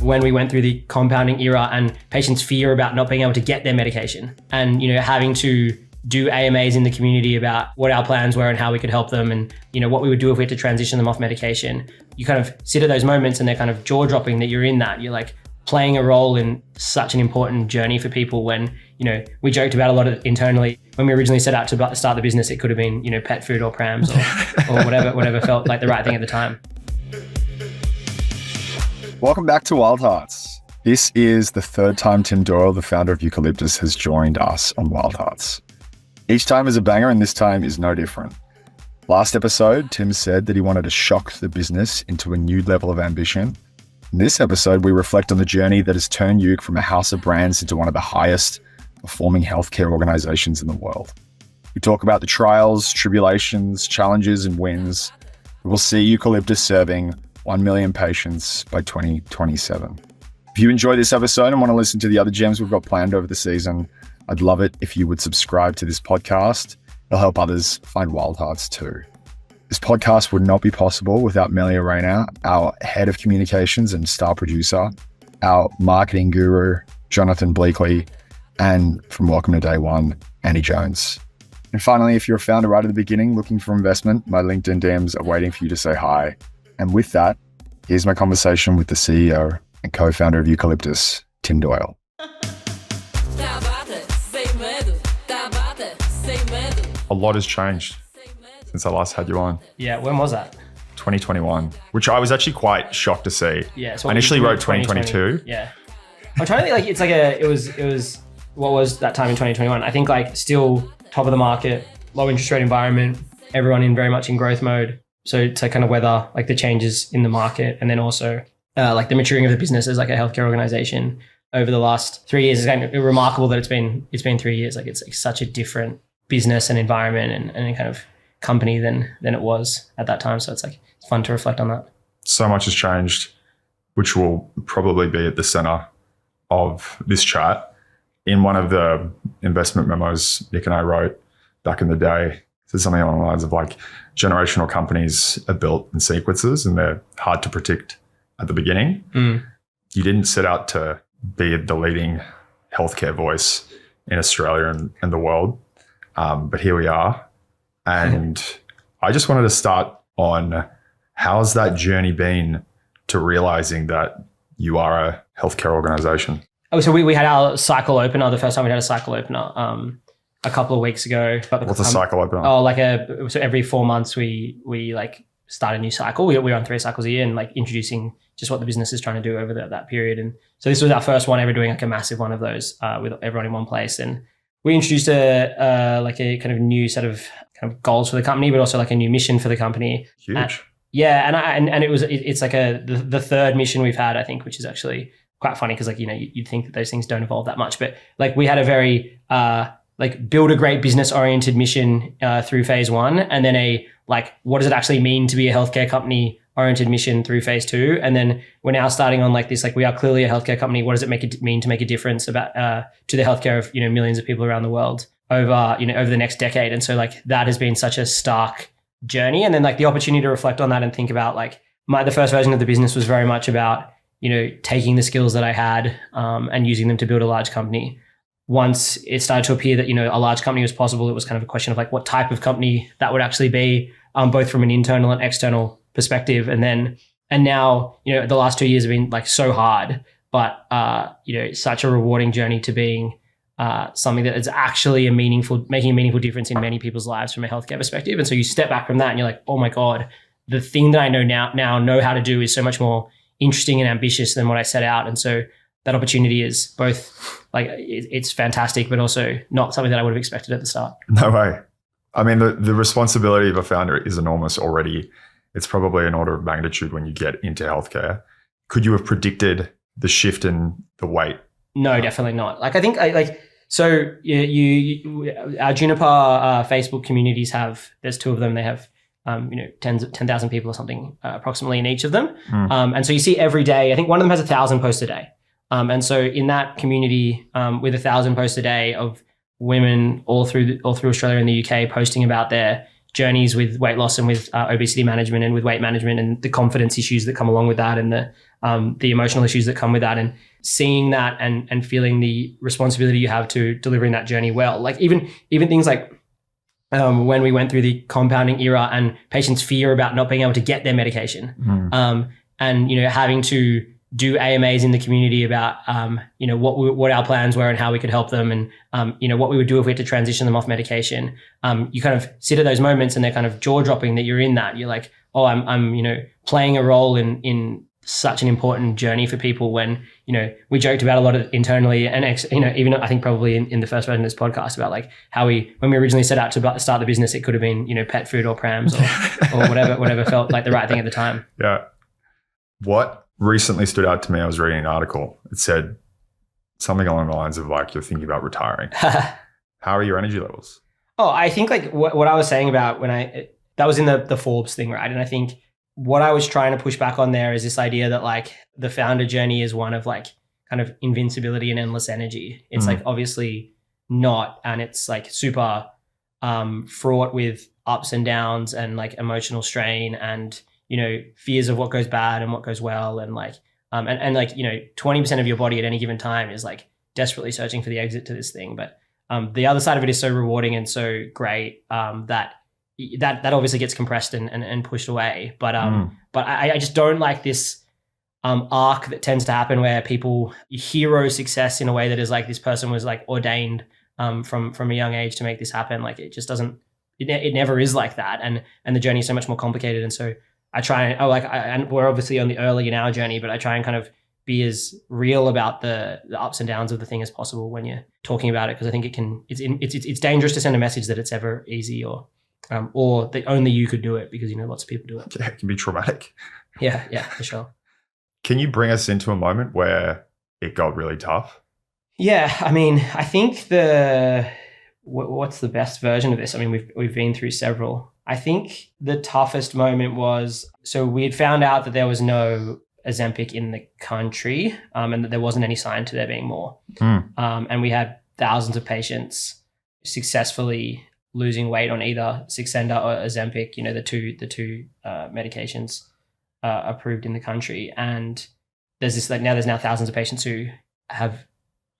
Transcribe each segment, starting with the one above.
when we went through the compounding era and patients' fear about not being able to get their medication and, having to do AMAs in the community about what our plans were and how we could help them and, what we would do if we had to transition them off medication. You kind of sit at those moments and they're kind of jaw-dropping that you're in that. You're like playing a role in such an important journey for people when, we joked about a lot of internally. When we originally set out to start the business, it could have been, pet food or prams or whatever felt like the right thing at the time. Welcome back to Wild Hearts. This is the third time Tim Doyle, the founder of Eucalyptus, has joined us on Wild Hearts. Each time is a banger and this time is no different. Last episode, Tim said that he wanted to shock the business into a new level of ambition. In this episode, we reflect on the journey that has turned Euc from a house of brands into one of the highest performing healthcare organizations in the world. We talk about the trials, tribulations, challenges, and wins. We will see Eucalyptus serving 1 million patients by 2027. If you enjoy this episode and want to listen to the other gems we've got planned over the season, I'd love it if you would subscribe to this podcast. It'll help others find Wild Hearts too. This podcast would not be possible without Melia Rayner, our head of communications and star producer, our marketing guru, Jonathan Bleakley, and from Welcome to Day One, Andy Jones. And finally, if you're a founder right at the beginning looking for investment, my LinkedIn DMs are waiting for you to say hi. And with that, here's my conversation with the CEO and co-founder of Eucalyptus, Tim Doyle. A lot has changed since I last had you on. Yeah, when was that? 2021, which I was actually quite shocked to see. Yeah, so I initially wrote 2022. Yeah, I'm trying to think. Like, it's like it was what was that time in 2021? I think like still top of the market, low interest rate environment, everyone very much in growth mode. So to kind of weather like the changes in the market, and then also like the maturing of the business as like a healthcare organization over the last 3 years is kind of remarkable that it's been 3 years. Like it's like such a different business and environment and kind of company than it was at that time. So it's fun to reflect on that. So much has changed, which will probably be at the center of this chat. In one of the investment memos Nick and I wrote back in the day, it said something along the lines of like, generational companies are built in sequences and they're hard to predict at the beginning. You didn't set out to be the leading healthcare voice in Australia and the world. But here we are. And I just wanted to start on how's that journey been to realizing that you are a healthcare organization? Oh, so we had our cycle opener, the first time we had a cycle opener a couple of weeks ago. What's a cycle opener? Oh, so every 4 months we like start a new cycle. We run 3 cycles a year and like introducing just what the business is trying to do over that period. And so this was our first one ever doing like a massive one of those with everyone in one place. And we introduced a kind of new set of kind of goals for the company, but also like a new mission for the company. Huge. And it's like the third mission we've had, I think, which is actually quite funny because like, you'd think that those things don't evolve that much, but like we had a very like build a great business oriented mission through phase 1, and then a like what does it actually mean to be a healthcare company oriented mission through phase 2, and then we're now starting on like this, like we are clearly a healthcare company. What does it mean to make a difference about to the healthcare of millions of people around the world over the next decade? And so like that has been such a stark journey, and then like the opportunity to reflect on that and think about like the first version of the business was very much about taking the skills that I had and using them to build a large company. Once it started to appear that a large company was possible, it was kind of a question of like what type of company that would actually be, both from an internal and external perspective. And now the last 2 years have been like so hard, but such a rewarding journey to being something that is actually making a meaningful difference in many people's lives from a healthcare perspective. And so you step back from that and you're like, oh my God, the thing that I now know how to do is so much more interesting and ambitious than what I set out. And so that opportunity is both like it's fantastic, but also not something that I would have expected at the start. No way. I mean, the responsibility of a founder is enormous already. It's probably an order of magnitude when you get into healthcare. Could you have predicted the shift in the weight? No, definitely not. Like I think so our Juniper Facebook communities there's 2 of them. They have 10,000 people or something approximately in each of them. And so you see every day, I think one of them has 1,000 posts a day. And so in that community with 1,000 posts a day of women all through Australia and the UK posting about their journeys with weight loss and with obesity management and with weight management and the confidence issues that come along with that and the the emotional issues that come with that, and seeing that and feeling the responsibility you have to delivering that journey well. Like even things like when we went through the compounding era and patients' fear about not being able to get their medication, and having to do AMAs in the community about what our plans were and how we could help them, and what we would do if we had to transition them off medication. You kind of sit at those moments and they're kind of jaw dropping that you're in that. You're like, oh, I'm playing a role in such an important journey for people, when we joked about a lot of internally, and even I think probably in the first version of this podcast about like how when we originally set out to start the business, it could have been pet food or prams or whatever felt like the right thing at the time. Yeah. What recently stood out to me, I was reading an article. It said something along the lines of like, you're thinking about retiring. How are your energy levels? Oh, I think like what I was saying about that was in the Forbes thing, right? And I think what I was trying to push back on there is this idea that like the founder journey is one of like kind of invincibility and endless energy. It's like obviously not, and it's like super fraught with ups and downs and like emotional strain and fears of what goes bad and what goes well, and like and like 20% of your body at any given time is like desperately searching for the exit to this thing. But the other side of it is so rewarding and so great that obviously gets compressed and pushed away. But I just don't like this arc that tends to happen where people hero success in a way that is like this person was like ordained from a young age to make this happen. Like it just doesn't. It never is like that, and the journey is so much more complicated. And so I try and we're obviously on the early in our journey, but I try and kind of be as real about the ups and downs of the thing as possible when you're talking about it, because I think it's dangerous to send a message that it's ever easy or that only you could do it, because lots of people do it. Yeah, it can be traumatic. Yeah, for sure. Can you bring us into a moment where it got really tough? Yeah, I mean, I think what's the best version of this? I mean, we've been through several. I think the toughest moment was, so we had found out that there was no Ozempic in the country, and that there wasn't any sign to there being more. And we had thousands of patients successfully losing weight on either Saxenda or Ozempic, the two medications approved in the country. And there's now thousands of patients who have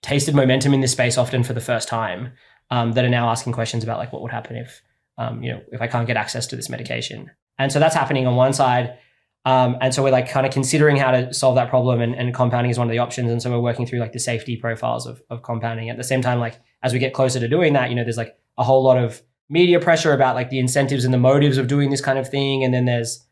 tasted momentum in this space, often for the first time, that are now asking questions about like what would happen if I can't get access to this medication. And so that's happening on one side. And so we're like kind of considering how to solve that problem, and compounding is one of the options. And so we're working through like the safety profiles of compounding. At the same time, like as we get closer to doing that, there's like a whole lot of media pressure about like the incentives and the motives of doing this kind of thing. And then there's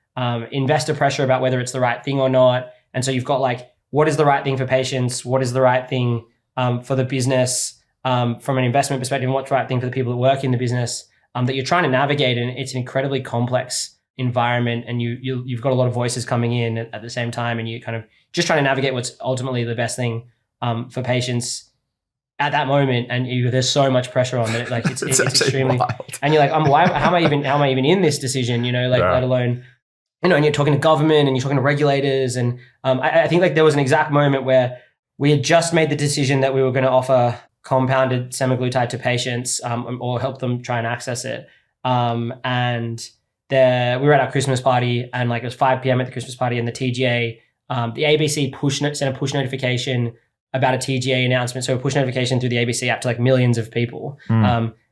investor pressure about whether it's the right thing or not. And so you've got like, what is the right thing for patients? What is the right thing for the business from an investment perspective? And what's the right thing for the people that work in the business that you're trying to navigate? And it's an incredibly complex environment, and you've got a lot of voices coming in at the same time, and you kind of just trying to navigate what's ultimately the best thing for patients at that moment. And there's so much pressure on it, like it's extremely wild. And you're like, how am I even in this decision, let alone, and you're talking to government and you're talking to regulators. And I think like there was an exact moment where we had just made the decision that we were going to offer compounded semaglutide to patients, or help them try and access it. And we were at our Christmas party, and like it was 5 p.m. at the Christmas party, and the TGA, the ABC sent a push notification about a TGA announcement. So a push notification through the ABC app to like millions of people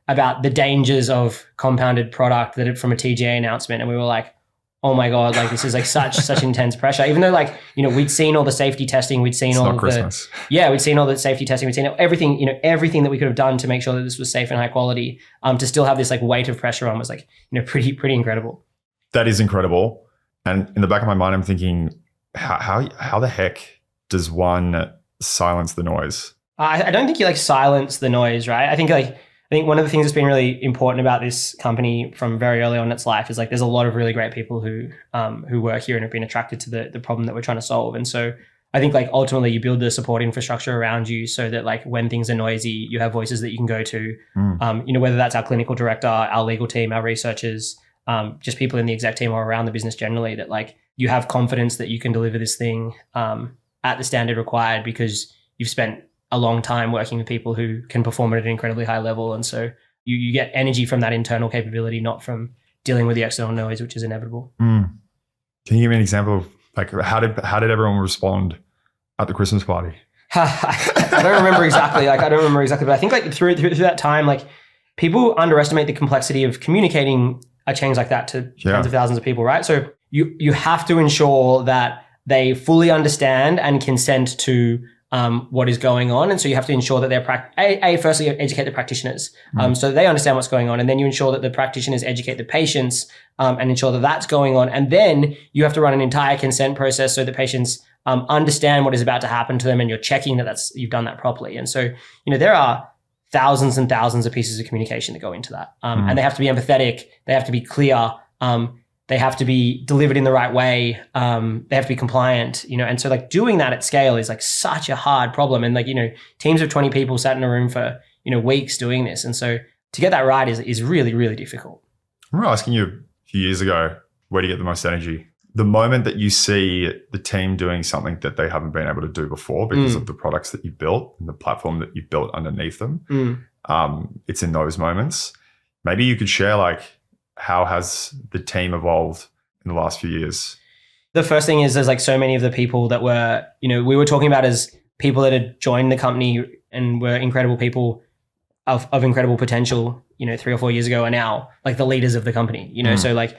about the dangers of compounded product from a TGA announcement. And we were like, oh my God, like this is like such intense pressure. Even though like, we'd seen all the safety testing, we'd seen we'd seen all the safety testing, we'd seen everything, everything that we could have done to make sure that this was safe and high quality, to still have this like weight of pressure on was like, pretty incredible. That is incredible. And in the back of my mind, I'm thinking, how the heck does one silence the noise? I don't think you like silence the noise, right? I think one of the things that's been really important about this company from very early on in its life is like there's a lot of really great people who work here and have been attracted to the problem that we're trying to solve. And so I think like ultimately you build the support infrastructure around you so that like when things are noisy, you have voices that you can go to, whether that's our clinical director, our legal team, our researchers, just people in the exec team or around the business generally, that like you have confidence that you can deliver this thing at the standard required because you've spent a long time working with people who can perform at an incredibly high level. And so you get energy from that internal capability, not from dealing with the external noise, which is inevitable. Can you give me an example of Like how did everyone respond at the Christmas party? I don't remember exactly. But I think like through that time, like people underestimate the complexity of communicating a change like that to tens of thousands of people, right? So you have to ensure that they fully understand and consent to what is going on. And so you have to ensure that they're firstly educate the practitioners so they understand what's going on. And then you ensure that the practitioners educate the patients and ensure that that's going on. And then you have to run an entire consent process so the patients understand what is about to happen to them, and you're checking that you've done that properly. And so, there are thousands and thousands of pieces of communication that go into that. And they have to be empathetic. They have to be clear. They have to be delivered in the right way. They have to be compliant, and so like doing that at scale is like such a hard problem. And like, teams of 20 people sat in a room for, weeks doing this. And so to get that right is really, really difficult. I remember asking you a few years ago, where do you get the most energy? The moment that you see the team doing something that they haven't been able to do before because of the products that you built and the platform that you built underneath them, it's in those moments. Maybe you could share like, how has the team evolved in the last few years? The first thing is there's like so many of the people that were, we were talking about as people that had joined the company and were incredible people of incredible potential, 3 or 4 years ago, are now like the leaders of the company, So like,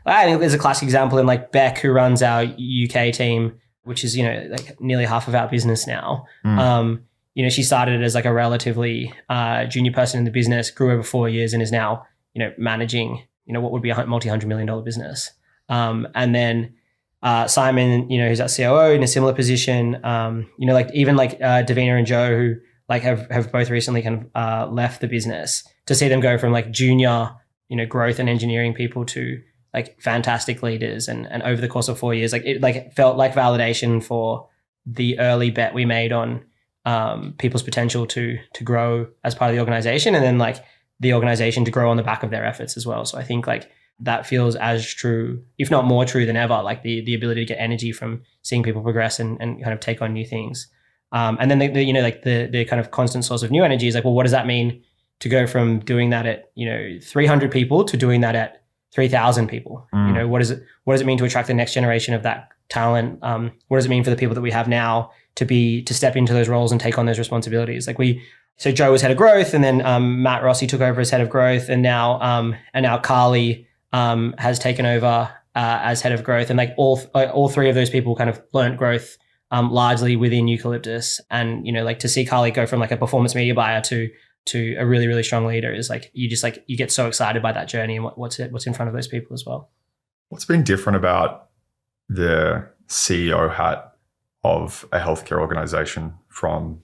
I think there's a classic example in like Beck, who runs our UK team, which is, like nearly half of our business now. She started as like a relatively junior person in the business, grew over 4 years and is now, managing, what would be a multi-$100 million business. And then Simon, who's our COO in a similar position, like even like Davina and Joe, who like have both recently kind of left the business, to see them go from like junior, growth and engineering people to like fantastic leaders. And over the course of 4 years, like it felt like validation for the early bet we made on people's potential to grow as part of the organization, and then like the organization to grow on the back of their efforts as well. So I think like that feels as true, if not more true than ever, like the ability to get energy from seeing people progress and kind of take on new things. And then the kind of constant source of new energy is like, well, what does that mean to go from doing that at, 300 people to doing that at 3,000 people? What does it mean to attract the next generation of that talent? What does it mean for the people that we have now to step into those roles and take on those responsibilities? So Joe was head of growth, and then Matt Rossi took over as head of growth, and now Carly has taken over as head of growth. And like all three of those people kind of learned growth largely within Eucalyptus. And like to see Carly go from like a performance media buyer to a really, really strong leader is like you get so excited by that journey and what's in front of those people as well. What's been different about the CEO hat of a healthcare organization from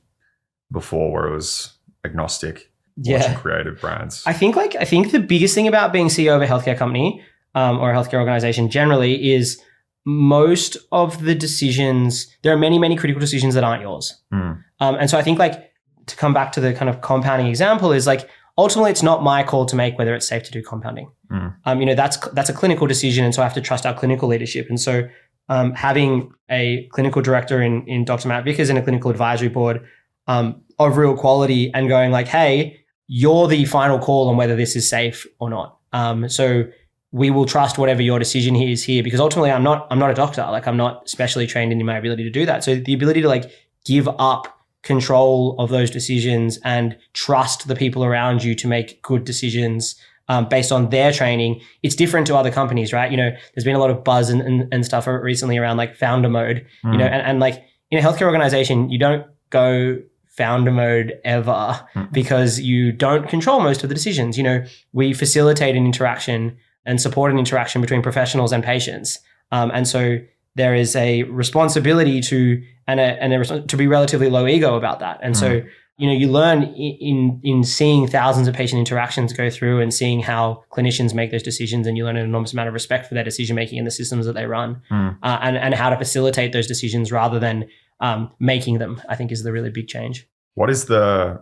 before, where it was agnostic, watching creative brands? I think the biggest thing about being CEO of a healthcare company or a healthcare organization generally is most of the decisions, there are many, many critical decisions that aren't yours. And so I think like to come back to the kind of compounding example is like, ultimately it's not my call to make whether it's safe to do compounding. That's a clinical decision. And so I have to trust our clinical leadership. And so having a clinical director in Dr. Matt Vickers and a clinical advisory board of real quality and going like, hey, you're the final call on whether this is safe or not. So we will trust whatever your decision is here, because ultimately I'm not a doctor. Like I'm not specially trained in my ability to do that. So the ability to like give up control of those decisions and trust the people around you to make good decisions based on their training, it's different to other companies, right? There's been a lot of buzz and stuff recently around like founder mode, and like in a healthcare organization, you don't go founder mode ever because you don't control most of the decisions. We facilitate an interaction and support an interaction between professionals and patients. And so there is a responsibility to be relatively low ego about that. And so, you learn in seeing thousands of patient interactions go through and seeing how clinicians make those decisions, and you learn an enormous amount of respect for their decision-making and the systems that they run and how to facilitate those decisions rather than making them, I think is the really big change. What is how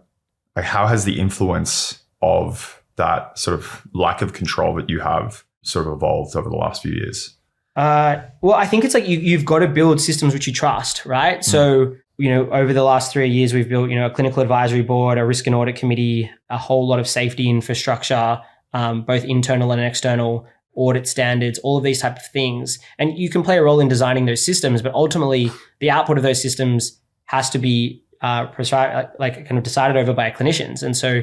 has the influence of that sort of lack of control that you have sort of evolved over the last few years? Well, I think it's like you've got to build systems which you trust, right? So, over the last 3 years, we've built, a clinical advisory board, a risk and audit committee, a whole lot of safety infrastructure, both internal and external. audit standards, all of these type of things. And you can play a role in designing those systems, but ultimately the output of those systems has to be kind of decided over by clinicians. And so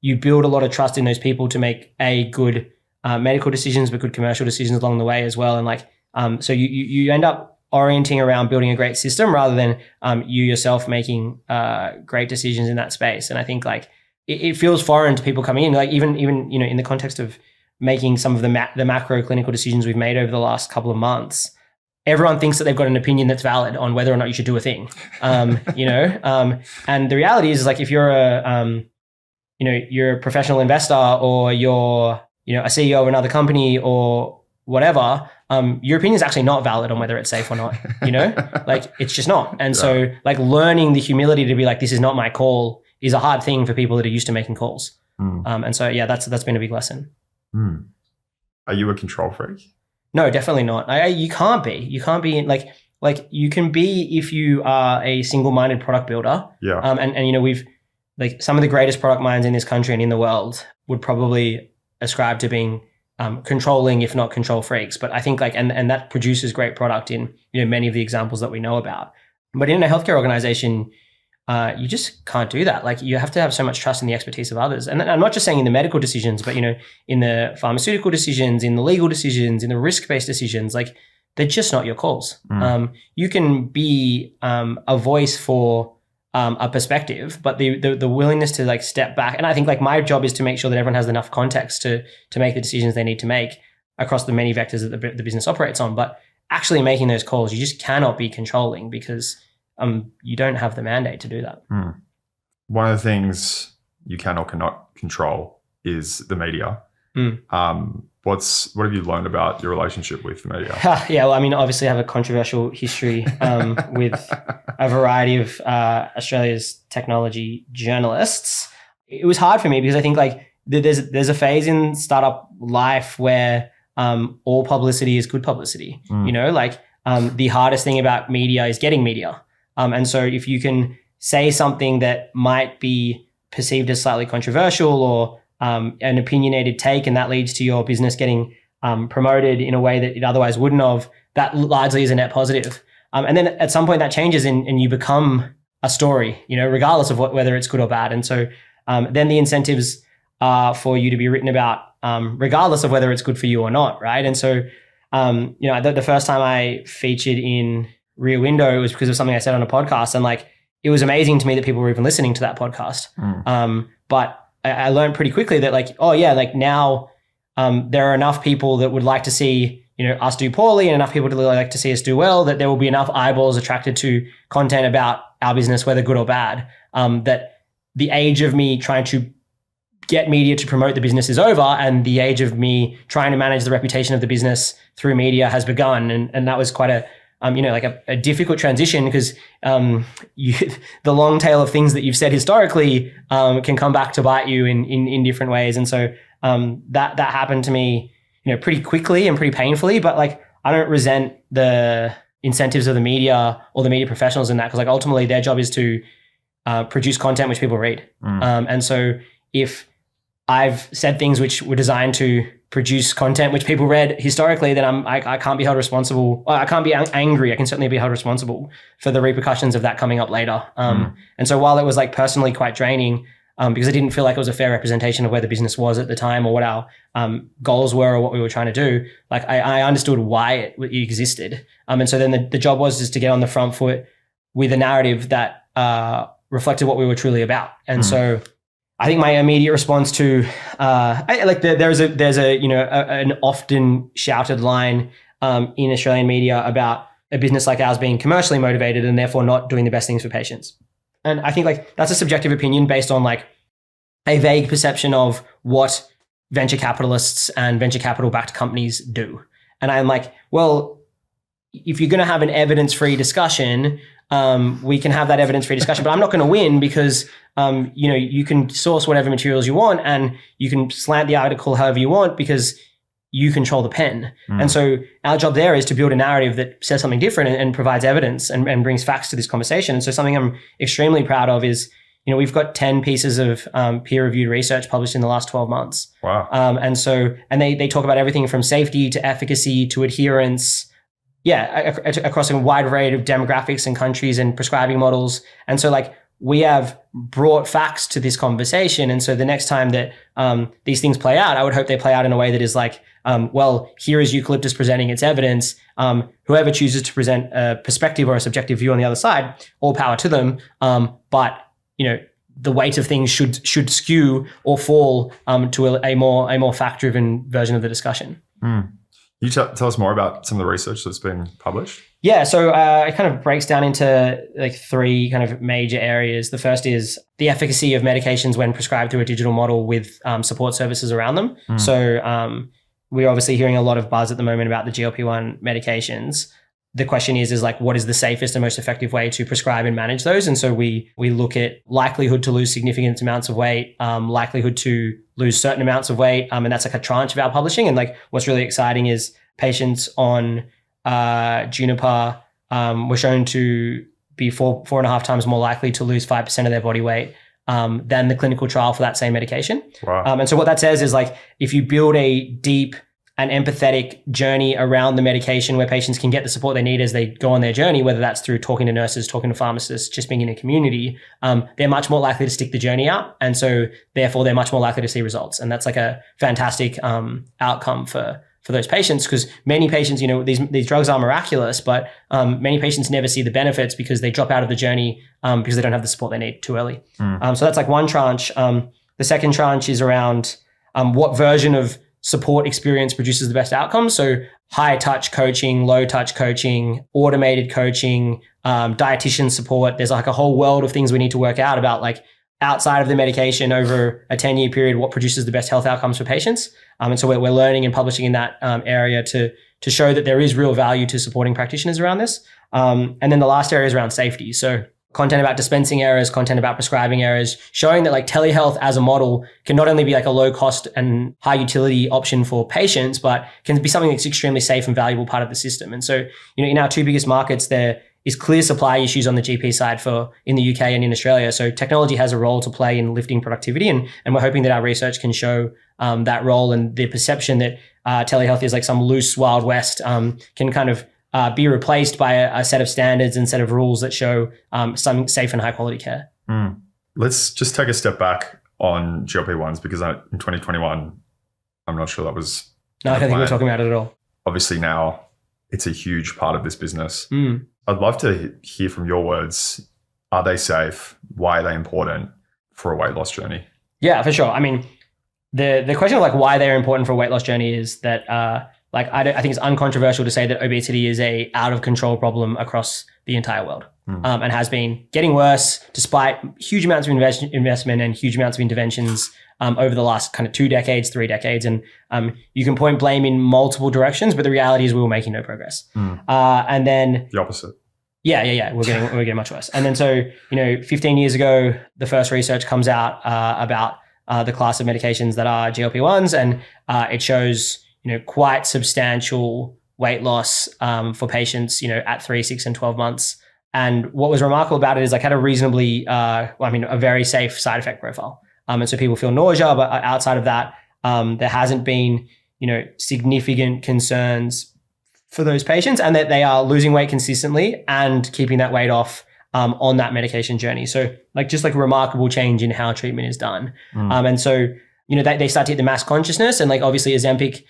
you build a lot of trust in those people to make good medical decisions, but good commercial decisions along the way as well. And so you end up orienting around building a great system rather than you yourself making great decisions in that space. And I think it feels foreign to people coming in, even in the context of making some of the macro clinical decisions we've made over the last couple of months. Everyone thinks that they've got an opinion that's valid on whether or not you should do a thing, and the reality is if you're a professional investor or you're a CEO of another company or whatever, your opinion is actually not valid on whether it's safe or not. It's just not. And so learning the humility to be this is not my call is a hard thing for people that are used to making calls. And so that's been a big lesson. Are you a control freak? No, definitely not. You can't be. You can't be you can be if you are a single-minded product builder. Yeah. And we've some of the greatest product minds in this country and in the world would probably ascribe to being controlling, if not control freaks. But I think and that produces great product in many of the examples that we know about. But in a healthcare organization, you just can't do that. You have to have so much trust in the expertise of others. And I'm not just saying in the medical decisions, but, in the pharmaceutical decisions, in the legal decisions, in the risk-based decisions, they're just not your calls. You can be a voice for a perspective, but the willingness to step back. And I think my job is to make sure that everyone has enough context to make the decisions they need to make across the many vectors that the business operates on. But actually making those calls, you just cannot be controlling because you don't have the mandate to do that. One of the things you can or cannot control is the media. What have you learned about your relationship with the media? Yeah, well, obviously I have a controversial history with a variety of Australia's technology journalists. It was hard for me because I think there's a phase in startup life where all publicity is good publicity. The hardest thing about media is getting media. And so if you can say something that might be perceived as slightly controversial or an opinionated take, and that leads to your business getting promoted in a way that it otherwise wouldn't have, that largely is a net positive. And then at some point that changes and you become a story, regardless of whether it's good or bad. And so then the incentives are for you to be written about, regardless of whether it's good for you or not, right? And so, the first time I featured in Rear Window, it was because of something I said on a podcast, and it was amazing to me that people were even listening to that podcast. But I learned pretty quickly that now there are enough people that would like to see us do poorly and enough people to like to see us do well, that there will be enough eyeballs attracted to content about our business, whether good or bad, that the age of me trying to get media to promote the business is over, and the age of me trying to manage the reputation of the business through media has begun. And that was quite a difficult transition because the long tail of things that you've said historically can come back to bite you in different ways. And so that happened to me, pretty quickly and pretty painfully. But I don't resent the incentives of the media or the media professionals in that, because ultimately their job is to produce content which people read. And so if I've said things which were designed to produce content which people read historically, then I can't be held responsible. I can't be angry. I can certainly be held responsible for the repercussions of that coming up later. And so while it was externally quite draining, because I didn't feel like it was a fair representation of where the business was at the time or what our goals were or what we were trying to do, I understood why it existed. And so then the job was just to get on the front foot with a narrative that reflected what we were truly about. And so I think my immediate response to there's an often shouted line in Australian media about a business like ours being commercially motivated and therefore not doing the best things for patients. And I think that's a subjective opinion based on a vague perception of what venture capitalists and venture capital backed companies do. And I'm well, if you're going to have an evidence-free discussion, we can have that evidence-free discussion, but I'm not going to win because, you can source whatever materials you want and you can slant the article however you want because you control the pen. And so our job there is to build a narrative that says something different and provides evidence and brings facts to this conversation. And so something I'm extremely proud of is, we've got 10 pieces of peer-reviewed research published in the last 12 months. Wow. And they talk about everything from safety to efficacy to adherence. Yeah, across a wide variety of demographics and countries and prescribing models. And so like we have brought facts to this conversation. And so the next time that these things play out, I would hope they play out in a way that is like, well, here is Eucalyptus presenting its evidence. Whoever chooses to present a perspective or a subjective view on the other side, all power to them. But the weight of things should skew or fall to a more fact-driven version of the discussion. You tell us more about some of the research that's been published? Yeah, so it kind of breaks down into like 3 kind of major areas. The first is the efficacy of medications when prescribed through a digital model with support services around them. So we're obviously hearing a lot of buzz at the moment about the GLP-1 medications. The question is like, what is the safest and most effective way to prescribe and manage those? And so we look at likelihood to lose significant amounts of weight, likelihood to lose certain amounts of weight. And that's like a tranche of our publishing. And like, what's really exciting is patients on Juniper were shown to be 4.5 times more likely to lose 5% of their body weight than the clinical trial for that same medication. Wow. And so what that says is like, if you build a deep and empathetic journey around the medication where patients can get the support they need as they go on their journey, whether that's through talking to nurses, talking to pharmacists, just being in a community, they're much more likely to stick the journey out. And so therefore they're much more likely to see results. And that's like a fantastic outcome for those patients, because many patients, these drugs are miraculous, but many patients never see the benefits because they drop out of the journey because they don't have the support they need too early. So that's like one tranche. The second tranche is around what version of support experience produces the best outcomes. So high touch coaching, low touch coaching, automated coaching, dietitian support. There's like a whole world of things we need to work out about like outside of the medication over a 10-year period, what produces the best health outcomes for patients. And so we're learning and publishing in that area to show that there is real value to supporting practitioners around this. And then the last area is around safety. So content about dispensing errors, content about prescribing errors, showing that like telehealth as a model can not only be like a low cost and high utility option for patients, but can be something that's extremely safe and valuable part of the system. And so, in our 2 biggest markets, there is clear supply issues on the GP side in the UK and in Australia. So technology has a role to play in lifting productivity. And we're hoping that our research can show that role, and the perception that telehealth is like some loose Wild West can kind of be replaced by a set of standards and set of rules that show some safe and high quality care. Let's just take a step back on GLP-1s, because in 2021, I'm not sure that was... No, I don't think we're talking about it at all. Obviously now it's a huge part of this business. I'd love to hear from your words. Are they safe? Why are they important for a weight loss journey? Yeah, for sure. I mean, the question of like why they're important for a weight loss journey is that I think it's uncontroversial to say that obesity is a out of control problem across the entire world, and has been getting worse despite huge amounts of investment and huge amounts of interventions over the last kind of 2 decades, 3 decades. And you can point blame in multiple directions, but the reality is we were making no progress. And then the opposite. Yeah. We're getting much worse. And then so 15 years ago, the first research comes out about the class of medications that are GLP-1s, and it shows quite substantial weight loss for patients, at 3, 6, and 12 months. And what was remarkable about it is like had a reasonably, a very safe side effect profile. And so people feel nausea, but outside of that, there hasn't been, significant concerns for those patients, and that they are losing weight consistently and keeping that weight off on that medication journey. So just remarkable change in how treatment is done. And so, they start to hit the mass consciousness, and obviously Ozempic,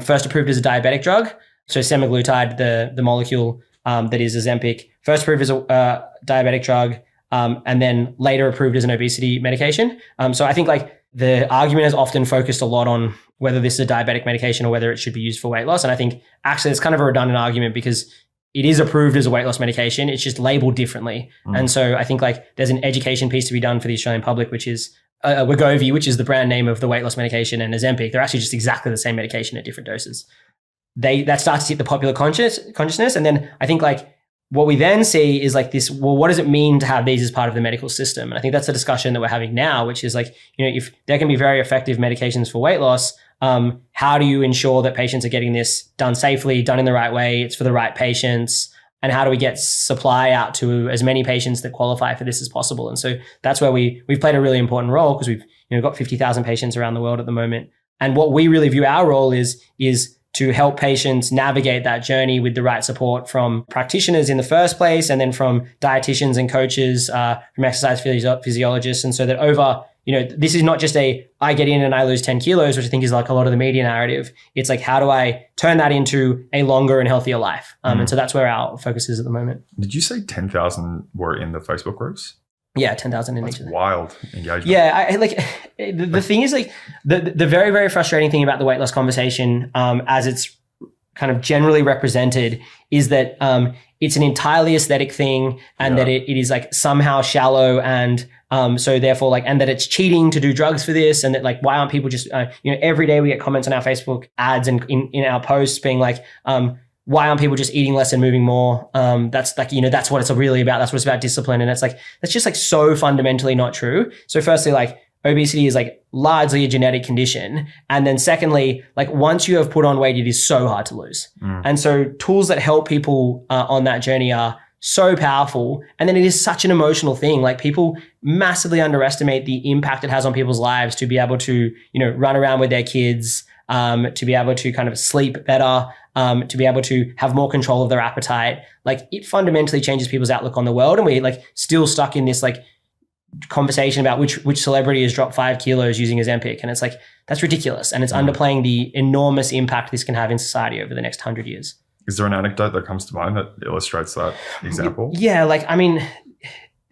first approved as a diabetic drug. So semaglutide, the molecule that is Ozempic, first approved as a diabetic drug, and then later approved as an obesity medication. So I think the argument has often focused a lot on whether this is a diabetic medication or whether it should be used for weight loss. And I think actually it's kind of a redundant argument, because it is approved as a weight loss medication. It's just labeled differently. And so I think there's an education piece to be done for the Australian public, which is Wegovy, which is the brand name of the weight loss medication, and Ozempic. They're actually just exactly the same medication at different doses. That starts to hit the popular consciousness. And then I think what we then see is this, well, what does it mean to have these as part of the medical system? And I think that's a discussion that we're having now, which is if there can be very effective medications for weight loss, how do you ensure that patients are getting this done safely, done in the right way, it's for the right patients? and how do we get supply out to as many patients that qualify for this as possible. And so that's where we've played a really important role, because we've got 50,000 patients around the world at the moment. And what we really view our role is to help patients navigate that journey with the right support from practitioners in the first place, and then from dietitians and coaches, from exercise physiologists. And so that over, this is not just I get in and I lose 10 kilos, which I think is like a lot of the media narrative. It's like, how do I turn that into a longer and healthier life? And so that's where our focus is at the moment. Did you say 10,000 were in the Facebook groups? Yeah, 10,000 in each of them. Wild engagement. Yeah, the thing is, like, the very, very frustrating thing about the weight loss conversation, as it's kind of generally represented, is that it's an entirely aesthetic thing, and that it is like somehow shallow, and so therefore, like, and that it's cheating to do drugs for this, and that, like, why aren't people just every day we get comments on our Facebook ads and in our posts being like, why aren't people just eating less and moving more? That's like, that's what it's really about. That's what it's about, discipline. And it's like, that's just like so fundamentally not true. So firstly, like, obesity is like largely a genetic condition. And then secondly, like, once you have put on weight, it is so hard to lose. And so tools that help people on that journey are so powerful. And then it is such an emotional thing. Like, people massively underestimate the impact it has on people's lives to be able to, run around with their kids, to be able to kind of sleep better, to be able to have more control of their appetite. Like, it fundamentally changes people's outlook on the world. And we're like still stuck in this like conversation about which celebrity has dropped 5 kilos using Ozempic. And it's like, that's ridiculous. And it's underplaying the enormous impact this can have in society over the next 100 years. Is there an anecdote that comes to mind that illustrates that example? Yeah. Like, I mean,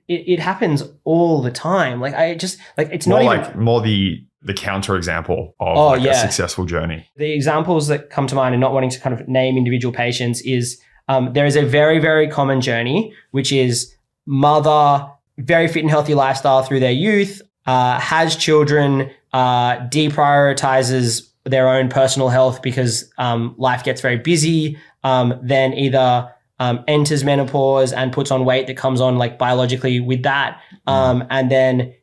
it happens all the time. Like, I just like, it's more not like even more the counter example of a successful journey. The examples that come to mind, and not wanting to kind of name individual patients, is there is a very, very common journey, which is mother, very fit and healthy lifestyle through their youth, has children, deprioritizes their own personal health because life gets very busy, then either enters menopause and puts on weight that comes on like biologically with that, and then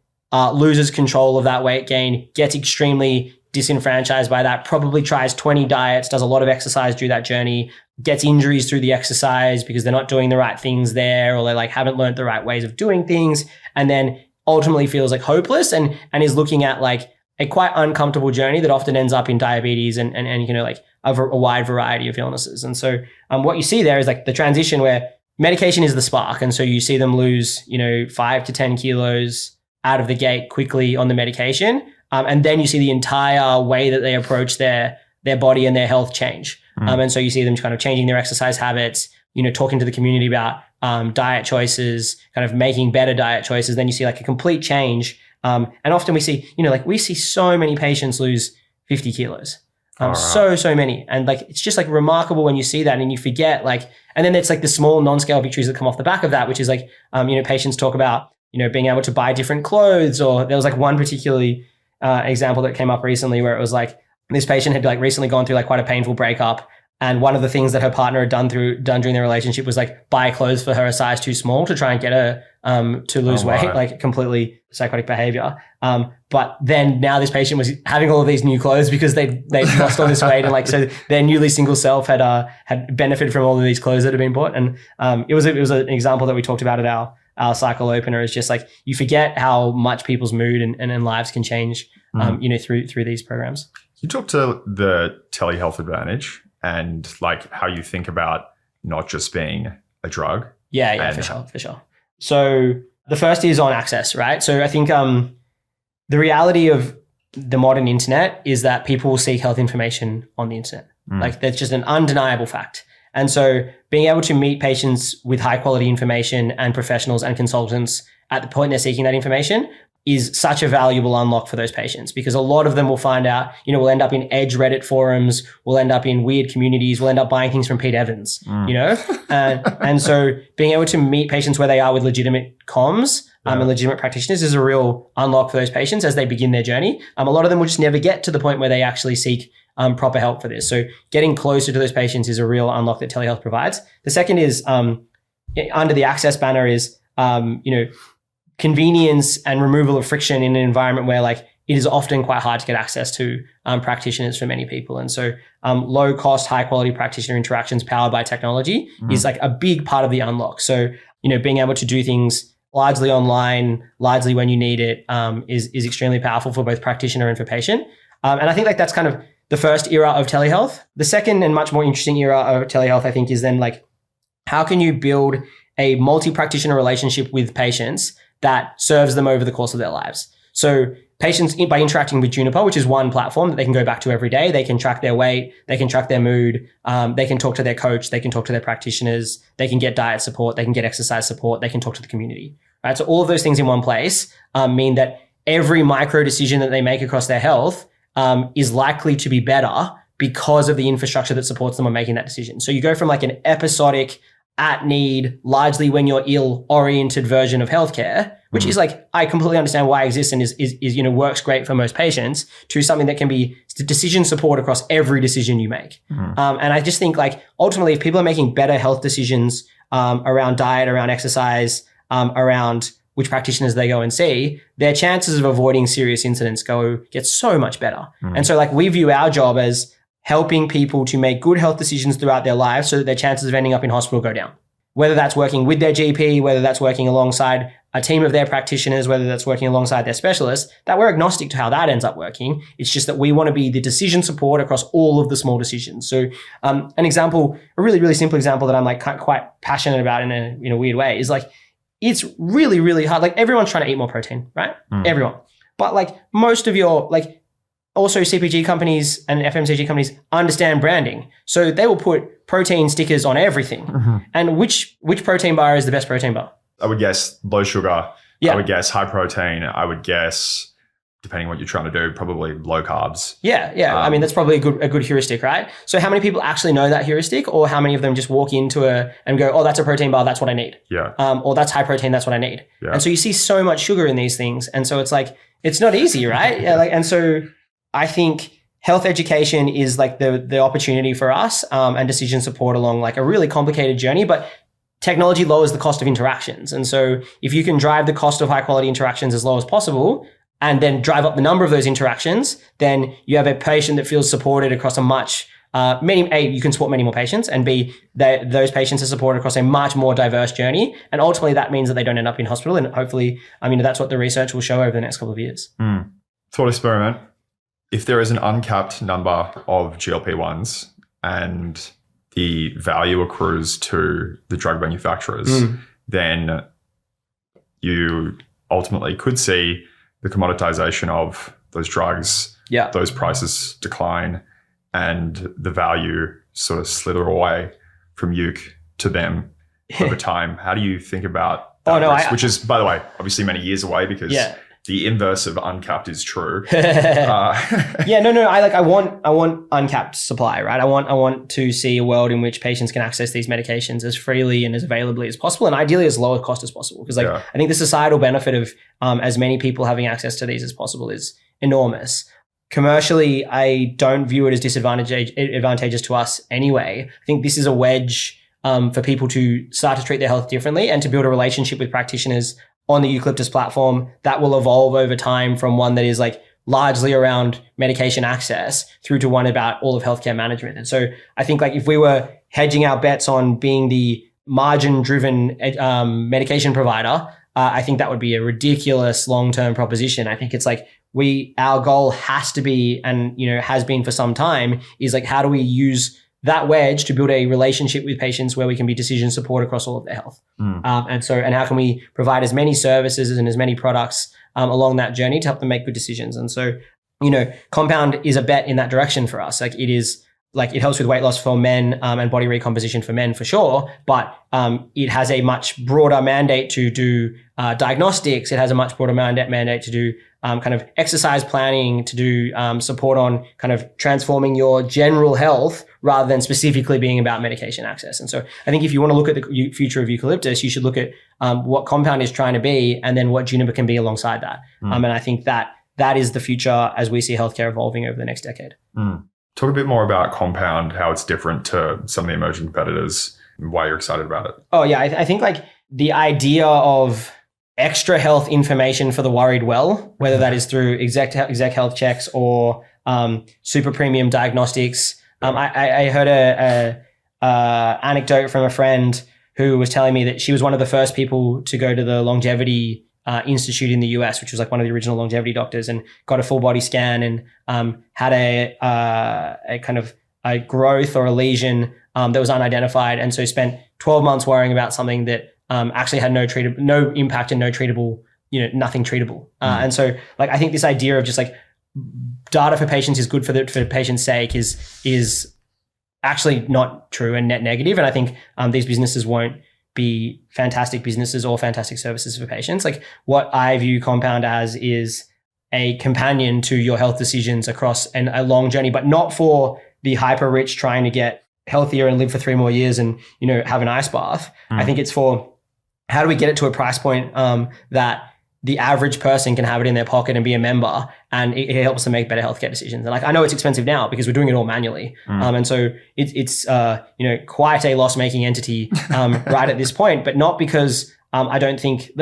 loses control of that weight gain, gets extremely disenfranchised by that, probably tries 20 diets, does a lot of exercise through that journey, gets injuries through the exercise because they're not doing the right things there, or they like haven't learned the right ways of doing things, and then ultimately feels like hopeless and is looking at like a quite uncomfortable journey that often ends up in diabetes and like a wide variety of illnesses. And so what you see there is like the transition where medication is the spark. And so you see them lose, 5 to 10 kilos out of the gate quickly on the medication. And then you see the entire way that they approach their body and their health change. And so you see them kind of changing their exercise habits, talking to the community about diet choices, kind of making better diet choices. Then you see like a complete change. And often we see, we see so many patients lose 50 kilos. So many. And like, it's just like remarkable when you see that and you forget like, and then it's like the small non-scale victories that come off the back of that, which is like, patients talk about, being able to buy different clothes, or there was like one particularly example that came up recently where it was like, this patient had like recently gone through like quite a painful breakup. And one of the things that her partner had done during their relationship was like buy clothes for her a size too small to try and get her to lose weight, like completely psychotic behavior. But then now this patient was having all of these new clothes because they'd lost all this weight, and like so their newly single self had benefited from all of these clothes that had been bought. And it was an example that we talked about at our cycle opener. Is just like you forget how much people's mood and lives can change, through these programs. You talked to the telehealth advantage and like how you think about not just being a drug. Yeah, for sure. So the first is on access, right? So I think the reality of the modern internet is that people will seek health information on the internet. Like that's just an undeniable fact. And so being able to meet patients with high quality information and professionals and consultants at the point they're seeking that information is such a valuable unlock for those patients, because a lot of them will find out, we'll end up in edge Reddit forums, we'll end up in weird communities, we'll end up buying things from Pete Evans, and so being able to meet patients where they are with legitimate comms and legitimate practitioners is a real unlock for those patients as they begin their journey. A lot of them will just never get to the point where they actually seek proper help for this. So getting closer to those patients is a real unlock that telehealth provides. The second is under the access banner is, convenience and removal of friction in an environment where like it is often quite hard to get access to practitioners for many people. And so low cost, high quality practitioner interactions powered by technology is like a big part of the unlock. So, being able to do things largely online, largely when you need it, is extremely powerful for both practitioner and for patient. And I think like that's kind of the first era of telehealth. The second and much more interesting era of telehealth, I think, is then like, how can you build a multi-practitioner relationship with patients that serves them over the course of their lives? So patients, by interacting with Juniper, which is one platform that they can go back to every day, they can track their weight, they can track their mood, they can talk to their coach, they can talk to their practitioners, they can get diet support, they can get exercise support, they can talk to the community, right? So all of those things in one place mean that every micro decision that they make across their health is likely to be better because of the infrastructure that supports them on making that decision. So you go from like an episodic, at need, largely when you're ill oriented version of healthcare, which is like, I completely understand why it exists and is works great for most patients, to something that can be decision support across every decision you make. And I just think like ultimately if people are making better health decisions around diet, around exercise, around which practitioners they go and see, their chances of avoiding serious incidents get so much better. And so like we view our job as helping people to make good health decisions throughout their lives so that their chances of ending up in hospital go down. Whether that's working with their GP, whether that's working alongside a team of their practitioners, whether that's working alongside their specialists, that we're agnostic to how that ends up working. It's just that we want to be the decision support across all of the small decisions. So an example, a really, really simple example that I'm like quite passionate about in a weird way is like, it's really, really hard. Like everyone's trying to eat more protein, right? Everyone. But like most of your like, also, CPG companies and FMCG companies understand branding. So they will put protein stickers on everything. And which protein bar is the best protein bar? I would guess low sugar. Yeah. I would guess high protein. I would guess, depending on what you're trying to do, probably low carbs. Yeah. I mean, that's probably a good heuristic, right? So how many people actually know that heuristic, or how many of them just walk into and go, oh, that's a protein bar, that's what I need. Yeah. Or that's high protein, that's what I need. Yeah. And so you see so much sugar in these things. And so it's like, it's not easy, right? And so I think health education is like the opportunity for us and decision support along like a really complicated journey, but technology lowers the cost of interactions. And so if you can drive the cost of high quality interactions as low as possible and then drive up the number of those interactions, then you have a patient that feels supported across you can support many more patients, and B, those patients are supported across a much more diverse journey. And ultimately that means that they don't end up in hospital. And hopefully, that's what the research will show over the next couple of years. Thought experiment. If there is an uncapped number of GLP-1s and the value accrues to the drug manufacturers, then you ultimately could see the commoditization of those drugs, those prices decline, and the value sort of slither away from Euc to them over time. How do you think about that risk? Which is, by the way, obviously many years away because the inverse of uncapped is true. I want uncapped supply, right? I want to see a world in which patients can access these medications as freely and as availably as possible, and ideally as low a cost as possible. Because I think the societal benefit of as many people having access to these as possible is enormous. Commercially, I don't view it as advantageous to us anyway. I think this is a wedge for people to start to treat their health differently and to build a relationship with practitioners on the Eucalyptus platform that will evolve over time from one that is like largely around medication access through to one about all of healthcare management. And so I think like if we were hedging our bets on being the margin-driven medication provider, I think that would be a ridiculous long-term proposition. I think it's like our goal has to be, and has been for some time, is like how do we use that wedge to build a relationship with patients where we can be decision support across all of their health. And how can we provide as many services and as many products along that journey to help them make good decisions. And so, Compound is a bet in that direction for us. Like it is, like it helps with weight loss for men and body recomposition for men for sure, but it has a much broader mandate to do diagnostics. It has a much broader mandate to do kind of exercise planning, to do support on kind of transforming your general health rather than specifically being about medication access. And so I think if you want to look at the future of Eucalyptus, you should look at what Compound is trying to be and then what Juniper can be alongside that. And I think that is the future as we see healthcare evolving over the next decade. Talk a bit more about Compound, how it's different to some of the emerging competitors, and why you're excited about it. Oh yeah, I think like the idea of extra health information for the worried well, whether that is through exec health checks or super premium diagnostics. I heard a anecdote from a friend who was telling me that she was one of the first people to go to the longevity institute in the US, which was like one of the original longevity doctors, and got a full body scan and had a kind of a growth or a lesion that was unidentified, and so spent 12 months worrying about something that actually had no impact and no treatable, nothing treatable. And so like I think this idea of just like data for patients is good for the patient's sake is actually not true and net negative. And I think these businesses won't be fantastic businesses or fantastic services for patients. Like what I view Compound as is a companion to your health decisions across a long journey, but not for the hyper rich trying to get healthier and live for 3 more years and, have an ice bath. I think it's for how do we get it to a price point that the average person can have it in their pocket and be a member, and it helps them make better healthcare decisions. And like, I know it's expensive now because we're doing it all manually. And so it's quite a loss-making entity right at this point, but not because I think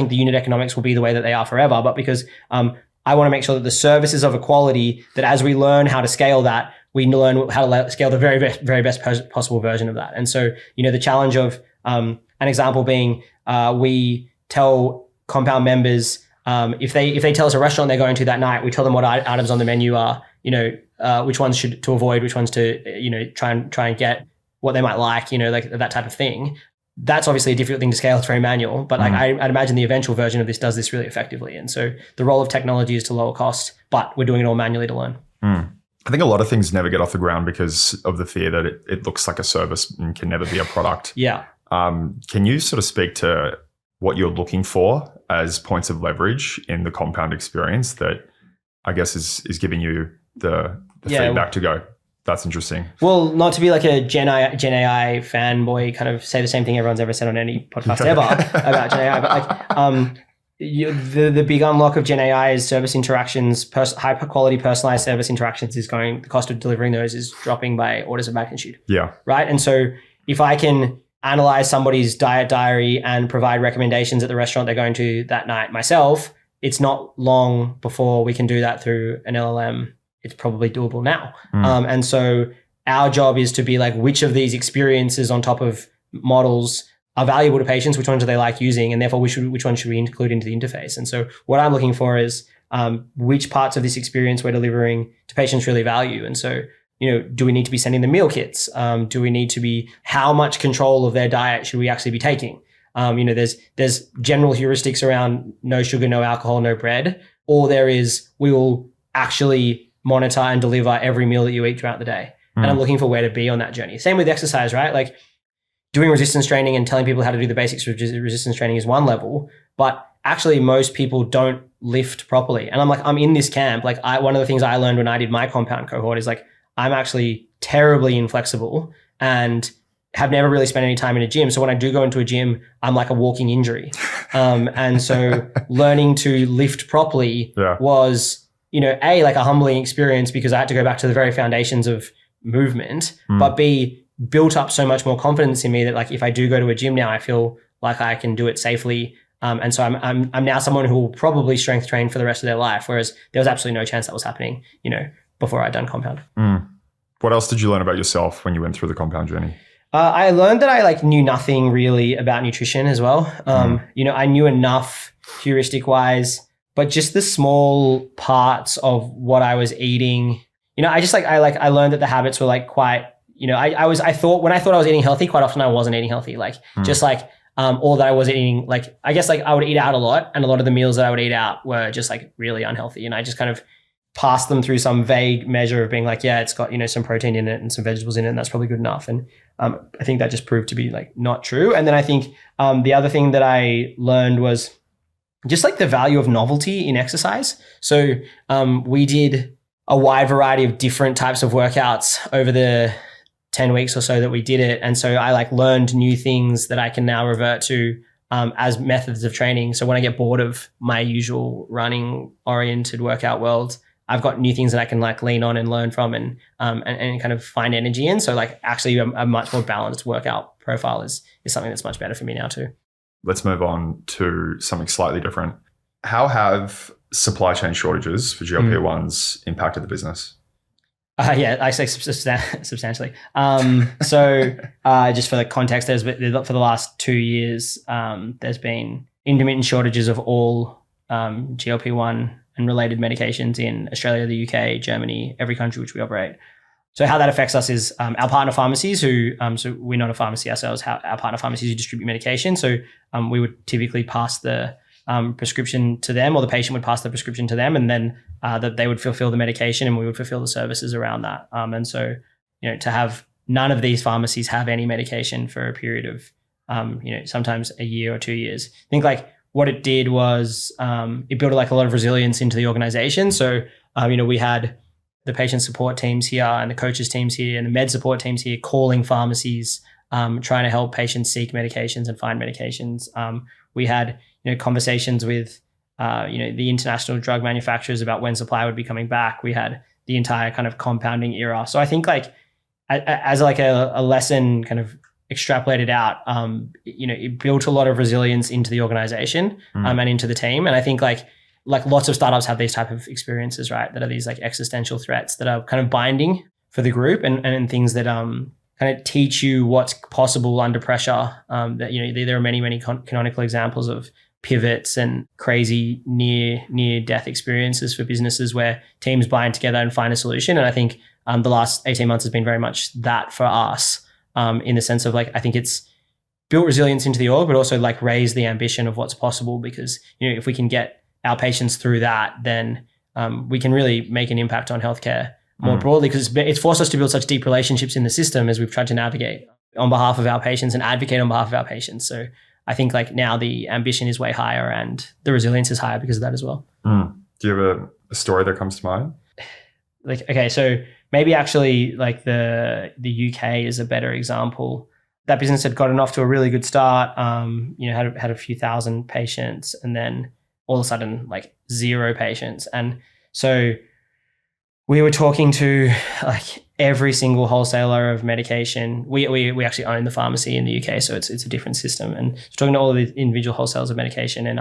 the unit economics will be the way that they are forever, but because I want to make sure that the service is of a quality that as we learn how to scale that, we learn how to scale the very best possible version of that. And so, the challenge of an example being we tell Compound members, if they tell us a restaurant they're going to that night, we tell them what items on the menu are, which ones to avoid, which ones to, try and get what they might like, like that type of thing. That's obviously a difficult thing to scale. It's very manual, but like I'd imagine the eventual version of this does this really effectively. And so the role of technology is to lower cost, but we're doing it all manually to learn. I think a lot of things never get off the ground because of the fear that it looks like a service and can never be a product. Yeah. Can you sort of speak to what you're looking for as points of leverage in the Compound experience that I guess is giving you the feedback to go, that's interesting? Well, not to be like a Gen AI fanboy, kind of say the same thing everyone's ever said on any podcast ever about Gen AI, but like the big unlock of Gen AI is service interactions, high quality personalized service interactions the cost of delivering those is dropping by orders of magnitude. Yeah. Right. And so if I can analyze somebody's diet diary and provide recommendations at the restaurant they're going to that night myself, it's not long before we can do that through an LLM. It's probably doable now. And so our job is to be like, which of these experiences on top of models are valuable to patients, which ones do they like using, and therefore which one should we include into the interface? And so what I'm looking for is which parts of this experience we're delivering to patients really value. And so do we need to be sending them meal kits? Do we need to be, how much control of their diet should we actually be taking? There's general heuristics around no sugar, no alcohol, no bread, or there is, we will actually monitor and deliver every meal that you eat throughout the day. And I'm looking for where to be on that journey. Same with exercise, right? Like doing resistance training and telling people how to do the basics of resistance training is one level, but actually most people don't lift properly. And I'm in this camp. Like one of the things I learned when I did my Compound cohort is like, I'm actually terribly inflexible and have never really spent any time in a gym. So when I do go into a gym, I'm like a walking injury. And so learning to lift properly was, like a humbling experience because I had to go back to the very foundations of movement, but B, built up so much more confidence in me that like, if I do go to a gym now, I feel like I can do it safely. And so I'm now someone who will probably strength train for the rest of their life. Whereas there was absolutely no chance that was happening, before I'd done Compound. What else did you learn about yourself when you went through the Compound journey? I learned that I knew nothing really about nutrition as well. I knew enough heuristic wise, but just the small parts of what I was eating, I learned that the habits were like quite, when I thought I was eating healthy, quite often I wasn't eating healthy. Or that I was eating, I would eat out a lot, and a lot of the meals that I would eat out were just like really unhealthy. And I just kind of passed them through some vague measure of being like, yeah, it's got, some protein in it and some vegetables in it, and that's probably good enough. And I think that just proved to be like not true. And then I think the other thing that I learned was just like the value of novelty in exercise. So we did a wide variety of different types of workouts over the 10 weeks or so that we did it. And so I learned new things that I can now revert to as methods of training. So when I get bored of my usual running oriented workout world, I've got new things that I can lean on and learn from and kind of find energy in. So actually a much more balanced workout profile is something that's much better for me now too. let's move on to something slightly different. How have supply chain shortages for GLP-1s impacted the business? Yeah, I say substantially. Just for the context, for the last 2 years, there's been intermittent shortages of all GLP-1 and related medications in Australia, the UK, Germany, every country which we operate. So how that affects us is our partner pharmacies so we're not a pharmacy ourselves, our partner pharmacies who distribute medication. So we would typically pass the prescription to them, or the patient would pass the prescription to them, and then that they would fulfill the medication and we would fulfill the services around that. And so, to have none of these pharmacies have any medication for a period of, sometimes a year or 2 years. I think what it did was it built a lot of resilience into the organization. So, we had the patient support teams here and the coaches teams here and the med support teams here calling pharmacies, trying to help patients seek medications and find medications. We had, conversations with, the international drug manufacturers about when supply would be coming back. We had the entire kind of compounding era. So I think as a lesson kind of extrapolated out, it built a lot of resilience into the organization and into the team. And I think lots of startups have these type of experiences, right? That are these existential threats that are kind of binding for the group and things that kind of teach you what's possible under pressure. There are many canonical examples of pivots and crazy near death experiences for businesses where teams bind together and find a solution. And I think the last 18 months has been very much that for us, in the sense of I think it's built resilience into the org, but also raise the ambition of what's possible, because if we can get our patients through that, then we can really make an impact on healthcare more broadly, because it's forced us to build such deep relationships in the system as we've tried to navigate on behalf of our patients and advocate on behalf of our patients. So I think now the ambition is way higher and the resilience is higher because of that as well. Do you have a story that comes to mind? Okay, so maybe actually the UK is a better example. That business had gotten off to a really good start, had a few thousand patients, and then all of a sudden 0 patients. And so we were talking to every single wholesaler of medication. We actually own the pharmacy in the UK, so it's a different system. And talking to all of the individual wholesalers of medication, and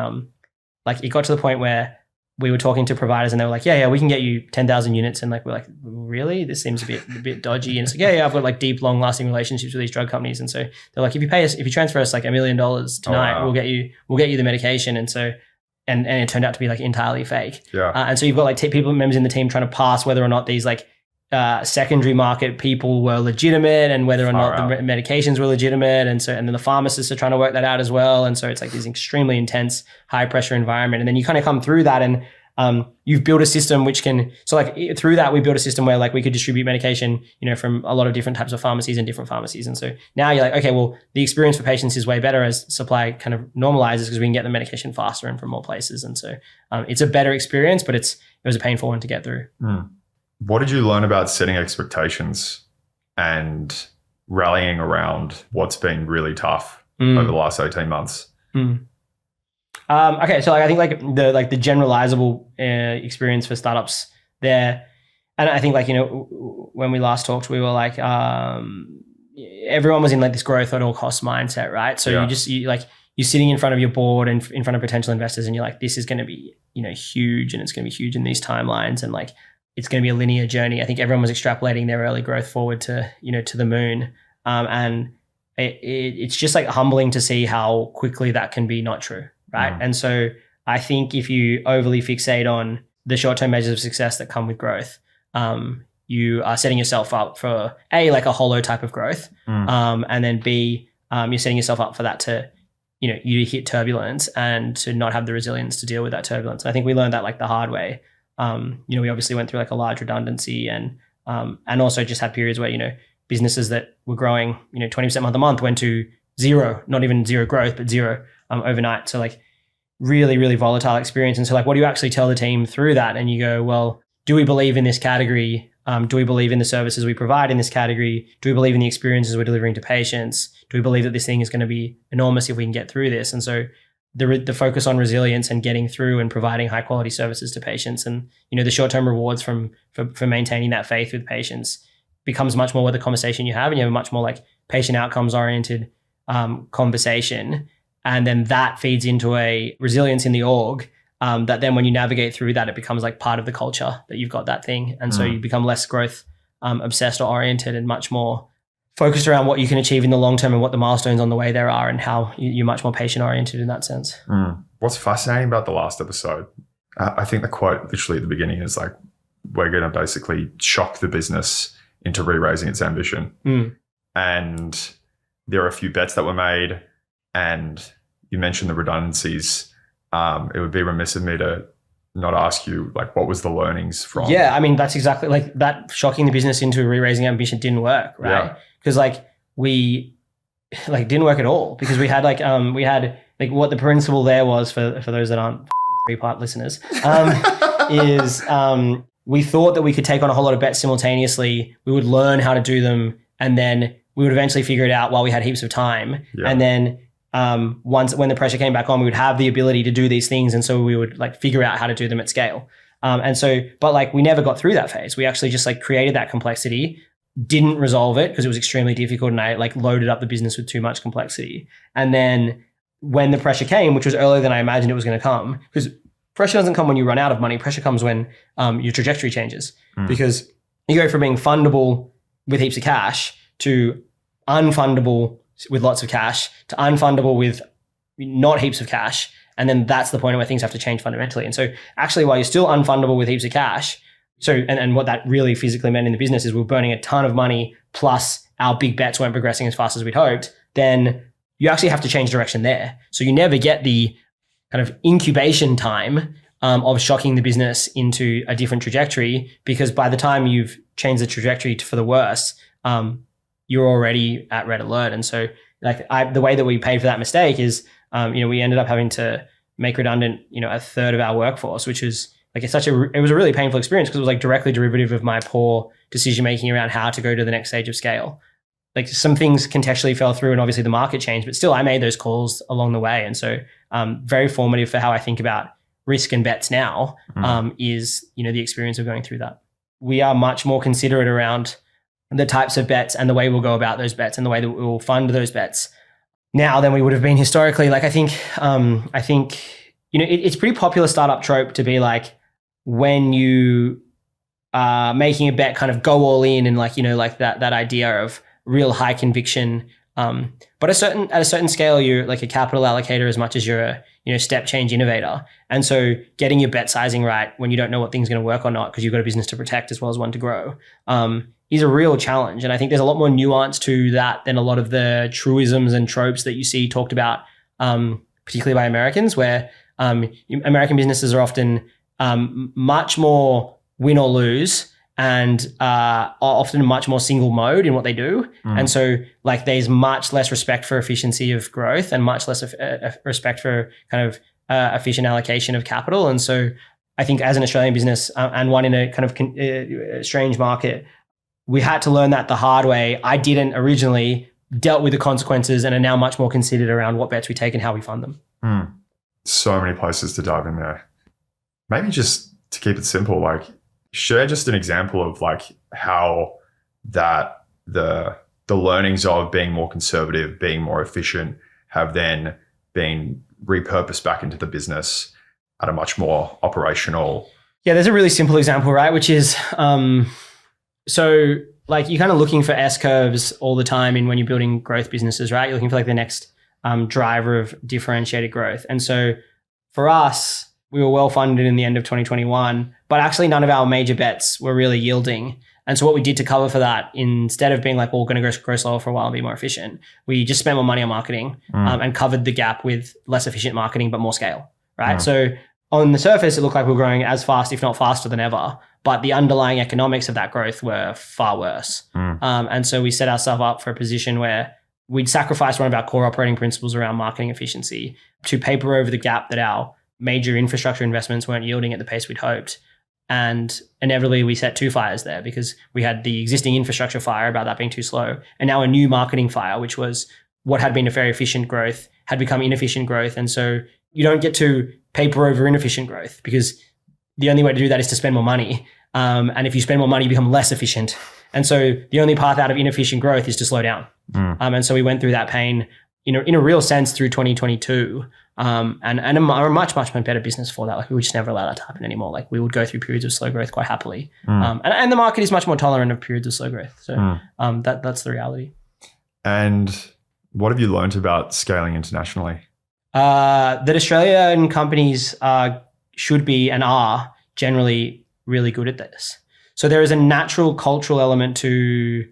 it got to the point where we were talking to providers, and they were like, yeah, we can get you 10,000 units. And we're like, really? This seems a bit dodgy. And it's yeah, I've got deep, long lasting relationships with these drug companies. And so they're like, if you transfer us $1 million tonight, we'll get you the medication. And so. And it turned out to be entirely fake. Yeah. And so you've got members in the team trying to pass whether or not these secondary market people were legitimate and whether or not the medications were legitimate. And then the pharmacists are trying to work that out as well. And so it's this extremely intense, high pressure environment. And then you kind of come through that and you've built a system which can, through that, we built a system where we could distribute medication, from a lot of different types of pharmacies and different pharmacies. And so now you're okay, well, the experience for patients is way better as supply kind of normalizes because we can get the medication faster and from more places. And so it's a better experience, but it was a painful one to get through. What did you learn about setting expectations and rallying around what's been really tough over the last 18 months? Okay, so I think the generalizable experience for startups there, and I think when we last talked, we were everyone was in this growth at all costs mindset, right? So you're sitting in front of your board and in front of potential investors, and you're this is going to be huge, and it's going to be huge in these timelines, and it's going to be a linear journey. I think everyone was extrapolating their early growth forward to to the moon, and it's just humbling to see how quickly that can be not true. Right. And so I think if you overly fixate on the short-term measures of success that come with growth, you are setting yourself up for A, a hollow type of growth. And then B, you're setting yourself up for that to, you hit turbulence and to not have the resilience to deal with that turbulence. And I think we learned that the hard way. We obviously went through a large redundancy and also just had periods where, businesses that were growing, 20% month to month went to zero, not even zero growth, but zero overnight. So really, really volatile experience. And so what do you actually tell the team through that? And you go, well, do we believe in this category? Do we believe in the services we provide in this category? Do we believe in the experiences we're delivering to patients? Do we believe that this thing is going to be enormous if we can get through this? And so the focus on resilience and getting through and providing high quality services to patients and, the short-term rewards for maintaining that faith with patients becomes much more what the conversation you have, and you have a much more patient outcomes oriented conversation. And then that feeds into a resilience in the org that then when you navigate through that, it becomes like part of the culture that you've got that thing. And so you become less growth obsessed or oriented and much more focused around what you can achieve in the long term and what the milestones on the way there are and how you're much more patient oriented in that sense. What's fascinating about the last episode, I think the quote literally at the beginning is like, we're going to basically shock the business into re-raising its ambition. And there are a few bets that were made, and you mentioned the redundancies. It would be remiss of me to not ask you, like, what was the learnings from? Yeah, I mean, that's exactly like that. Shocking the business into re-raising ambition didn't work, right? Because we didn't work at all, because we had what the principle there was for those that aren't three-part listeners is we thought that we could take on a whole lot of bets simultaneously. We would learn how to do them, and then we would eventually figure it out while we had heaps of time. And then when the pressure came back on, we would have the ability to do these things. And so we would like figure out how to do them at scale. But we never got through that phase. We actually just like created that complexity, didn't resolve it because it was extremely difficult, and I like loaded up the business with too much complexity. And then when the pressure came, which was earlier than I imagined it was going to come, because pressure doesn't come when you run out of money. Pressure comes when your trajectory changes, because you go from being fundable with heaps of cash to unfundable with lots of cash to unfundable with not heaps of cash. And then that's the point where things have to change fundamentally. And so actually, while you're still unfundable with heaps of cash, and what that really physically meant in the business is we're burning a ton of money, plus our big bets weren't progressing as fast as we'd hoped, then you actually have to change direction there. So you never get the kind of incubation time of shocking the business into a different trajectory, because by the time you've changed the trajectory for the worse, you're already at red alert. And so the way that we paid for that mistake is, we ended up having to make redundant, a third of our workforce, which is like, it was a really painful experience because it was like directly derivative of my poor decision-making around how to go to the next stage of scale. Like some things contextually fell through and obviously the market changed, but still I made those calls along the way. And so very formative for how I think about risk and bets now is, the experience of going through that. We are much more considerate around the types of bets and the way we'll go about those bets and the way that we will fund those bets now than we would have been historically. Like I think it's pretty popular startup trope to be like, when you are making a bet, kind of go all in and that idea of real high conviction. But at a certain scale, you're like a capital allocator as much as you're a step change innovator. And so getting your bet sizing right when you don't know what thing's going to work or not, because you've got a business to protect as well as one to grow, is a real challenge. And I think there's a lot more nuance to that than a lot of the truisms and tropes that you see talked about, particularly by Americans, where American businesses are often much more win or lose and are often much more single mode in what they do. And so there's much less respect for efficiency of growth and much less respect for kind of efficient allocation of capital. And so I think as an Australian business and one in a kind of strange market, we had to learn that the hard way. I didn't originally, dealt with the consequences, and are now much more considered around what bets we take and how we fund them. So many places to dive in there. Maybe just to keep it simple, share just an example of how that the learnings of being more conservative, being more efficient, have then been repurposed back into the business at a much more operational. Yeah, there's a really simple example, right? Which is, you're kind of looking for S curves all the time when you're building growth businesses, right? You're looking for the next driver of differentiated growth. And so for us, we were well funded in the end of 2021, but actually none of our major bets were really yielding. And so what we did to cover for that, instead of being we're going to grow slower for a while and be more efficient, we just spent more money on marketing and covered the gap with less efficient marketing, but more scale, right? So on the surface, it looked like we were growing as fast, if not faster than ever, but the underlying economics of that growth were far worse. And so we set ourselves up for a position where we'd sacrifice one of our core operating principles around marketing efficiency to paper over the gap that our major infrastructure investments weren't yielding at the pace we'd hoped. And inevitably we set two fires there, because we had the existing infrastructure fire about that being too slow, and now a new marketing fire, which was what had been a very efficient growth had become inefficient growth. And so you don't get to paper over inefficient growth, because the only way to do that is to spend more money. And if you spend more money, you become less efficient. And so the only path out of inefficient growth is to slow down. And so we went through that pain in a real sense through 2022. And a much better business for that. Like we would just never allow that to happen anymore. Like we would go through periods of slow growth quite happily. And the market is much more tolerant of periods of slow growth. So that's the reality. And what have you learned about scaling internationally? That Australian companies should be and are generally really good at this. So there is a natural cultural element to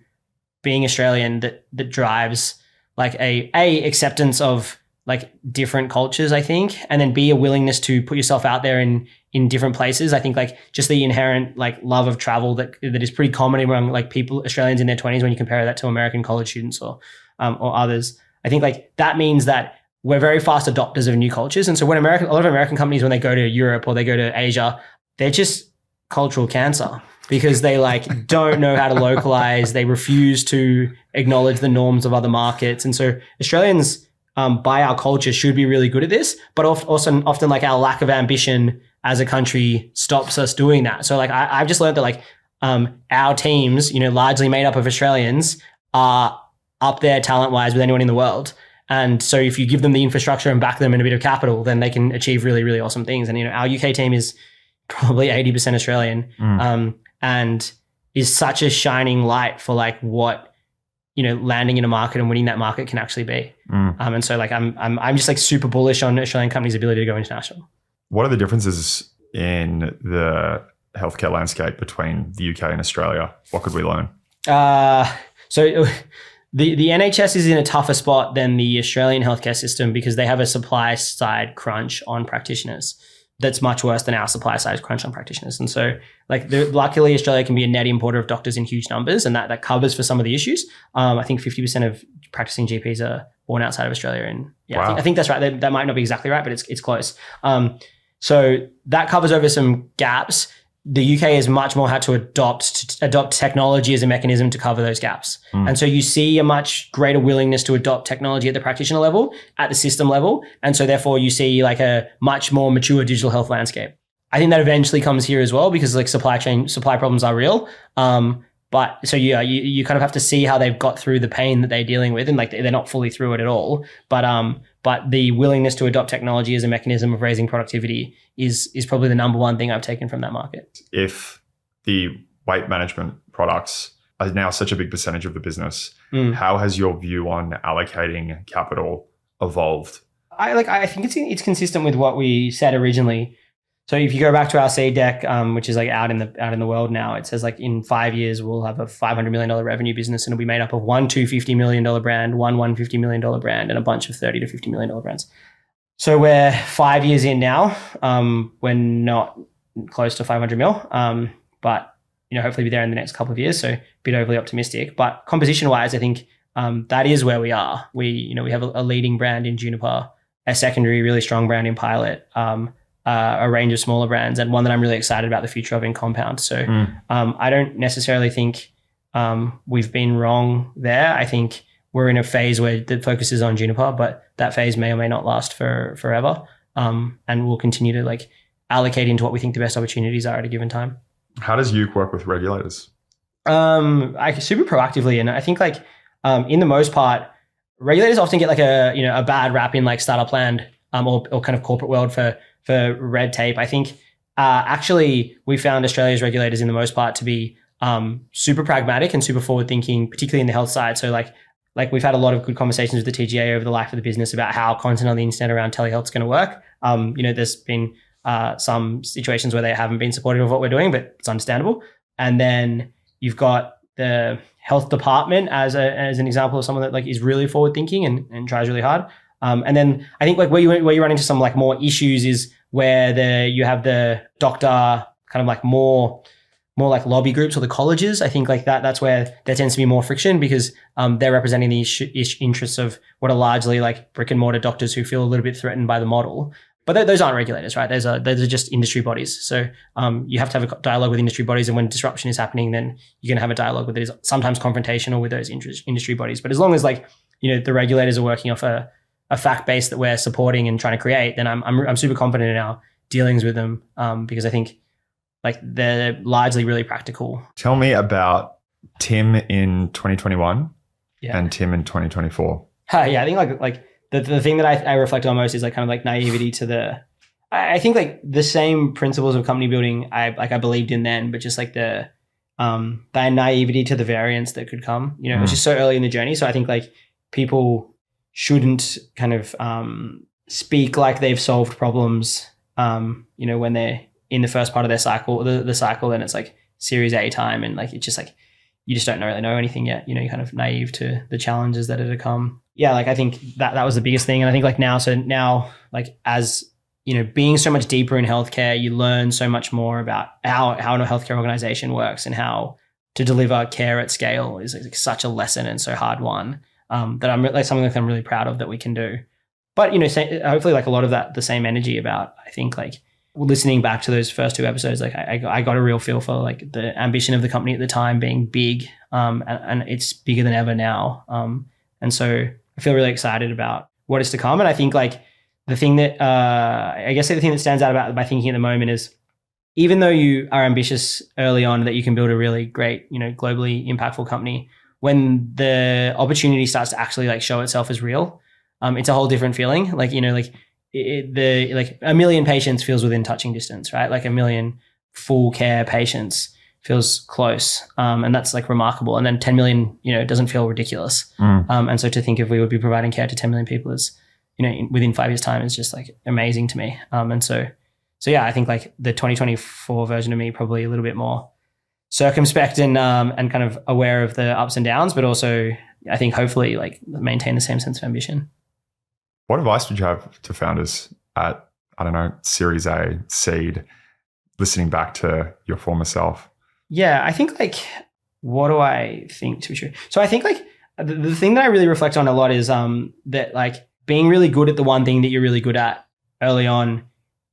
being Australian that drives like a acceptance of like different cultures, I think, and then B, a willingness to put yourself out there in different places. I think like just the inherent like love of travel that is pretty common among like people, Australians in their 20s, when you compare that to American college students or others. I think like that means that we're very fast adopters of new cultures. And so when a lot of American companies, when they go to Europe or they go to Asia, they're just cultural cancer because they like don't know how to localize. They refuse to acknowledge the norms of other markets. And so Australians, by our culture, should be really good at this, but also often like our lack of ambition as a country stops us doing that. So like I've just learned that like our teams, largely made up of Australians, are up there talent-wise with anyone in the world. And so if you give them the infrastructure and back them in a bit of capital, then they can achieve really, really awesome things. And our UK team is probably 80% Australian, and is such a shining light for like what landing in a market and winning that market can actually be. And so like I'm just like super bullish on Australian companies' ability to go international. What are the differences in the healthcare landscape between the UK and Australia? What could we learn? So the NHS is in a tougher spot than the Australian healthcare system because they have a supply side crunch on practitioners that's much worse than our supply side crunch on practitioners. And so like luckily Australia can be a net importer of doctors in huge numbers, and that covers for some of the issues. I think 50% of practicing GPs are born outside of Australia. And yeah, wow. I think that's right. That might not be exactly right, but it's close. So that covers over some gaps. The UK has much more had to adopt technology as a mechanism to cover those gaps. And so you see a much greater willingness to adopt technology at the practitioner level, at the system level. And so therefore you see like a much more mature digital health landscape. I think that eventually comes here as well because like supply problems are real. But so yeah, you kind of have to see how they've got through the pain that they're dealing with, and like they're not fully through it at all. But the willingness to adopt technology as a mechanism of raising productivity is probably the number one thing I've taken from that market. If the weight management products are now such a big percentage of the business, how has your view on allocating capital evolved? I think it's consistent with what we said originally. So if you go back to our seed deck, which is like out in the world now, it says like in 5 years we'll have a $500 million revenue business, and it'll be made up of one $250 million brand, one $150 million brand, and a bunch of $30 to $50 million brands. So we're 5 years in now. We're not close to 500 mil, but hopefully be there in the next couple of years. So a bit overly optimistic. But composition wise, I think that is where we are. We have a leading brand in Juniper, a secondary really strong brand in Pilot. A range of smaller brands, and one that I'm really excited about the future of in Compound. So I don't necessarily think we've been wrong there. I think we're in a phase where the focus is on Juniper, but that phase may or may not last forever. And we'll continue to like allocate into what we think the best opportunities are at a given time. How does Euc work with regulators? I super proactively, and I think like in the most part, regulators often get like a bad rap in like startup land or kind of corporate world for red tape. I think actually we found Australia's regulators in the most part to be super pragmatic and super forward thinking, particularly in the health side. So like we've had a lot of good conversations with the TGA over the life of the business about how content on the internet around telehealth is going to work. There's been some situations where they haven't been supportive of what we're doing, but it's understandable. And then you've got the health department as an example of someone that like is really forward thinking and tries really hard. And then I think like where you run into some like more issues is where you have the doctor kind of like more like lobby groups or the colleges. I think like that's where there tends to be more friction because they're representing the interests of what are largely like brick and mortar doctors who feel a little bit threatened by the model. But those aren't regulators, right? Those are just industry bodies. So you have to have a dialogue with industry bodies, and when disruption is happening, then you're going to have a dialogue with those, sometimes confrontational with those industry bodies. But as long as like the regulators are working off a fact base that we're supporting and trying to create, then I'm super confident in our dealings with them because I think like they're largely really practical. Tell me about Tim in 2021 and Tim in 2024. Yeah, I think like the thing that I reflect on most is like kind of like naivety to I think like the same principles of company building I believed in then, but just like the naivety to the variance that could come. You know, it was just so early in the journey. So I think like people shouldn't kind of speak like they've solved problems, you know, when they're in the first part of their cycle, the cycle, and it's like Series A time, and like it's just like you just don't really know anything yet. You know, you're kind of naive to the challenges that are to come. Yeah, like I think that was the biggest thing. And I think like now like as you know, being so much deeper in healthcare, you learn so much more about how a healthcare organization works and how to deliver care at scale is like such a lesson and so hard won, that I'm like something that I'm really proud of that we can do. But, you know, hopefully like a lot of that, the same energy about, I think like listening back to those first 2 episodes, like I got a real feel for like the ambition of the company at the time being big, and it's bigger than ever now. And so I feel really excited about what is to come. And I think like the thing that, I guess the thing that stands out about my thinking at the moment is, even though you are ambitious early on that you can build a really great, you know, globally impactful company, when the opportunity starts to actually like show itself as real, it's a whole different feeling. Like, you know, like like 1 million patients feels within touching distance, right? Like 1 million full care patients feels close. And that's like remarkable. And then 10 million, you know, doesn't feel ridiculous. And so to think if we would be providing care to 10 million people is, you know, within 5 years time is just like amazing to me. And so yeah, I think like the 2024 version of me probably a little bit more circumspect and kind of aware of the ups and downs, but also I think hopefully like maintain the same sense of ambition. What advice would you have to founders at, I don't know, Series A, seed, listening back to your former self? Yeah, I think like, what do I think to be true? So I think like the thing that I really reflect on a lot is that like being really good at the one thing that you're really good at early on,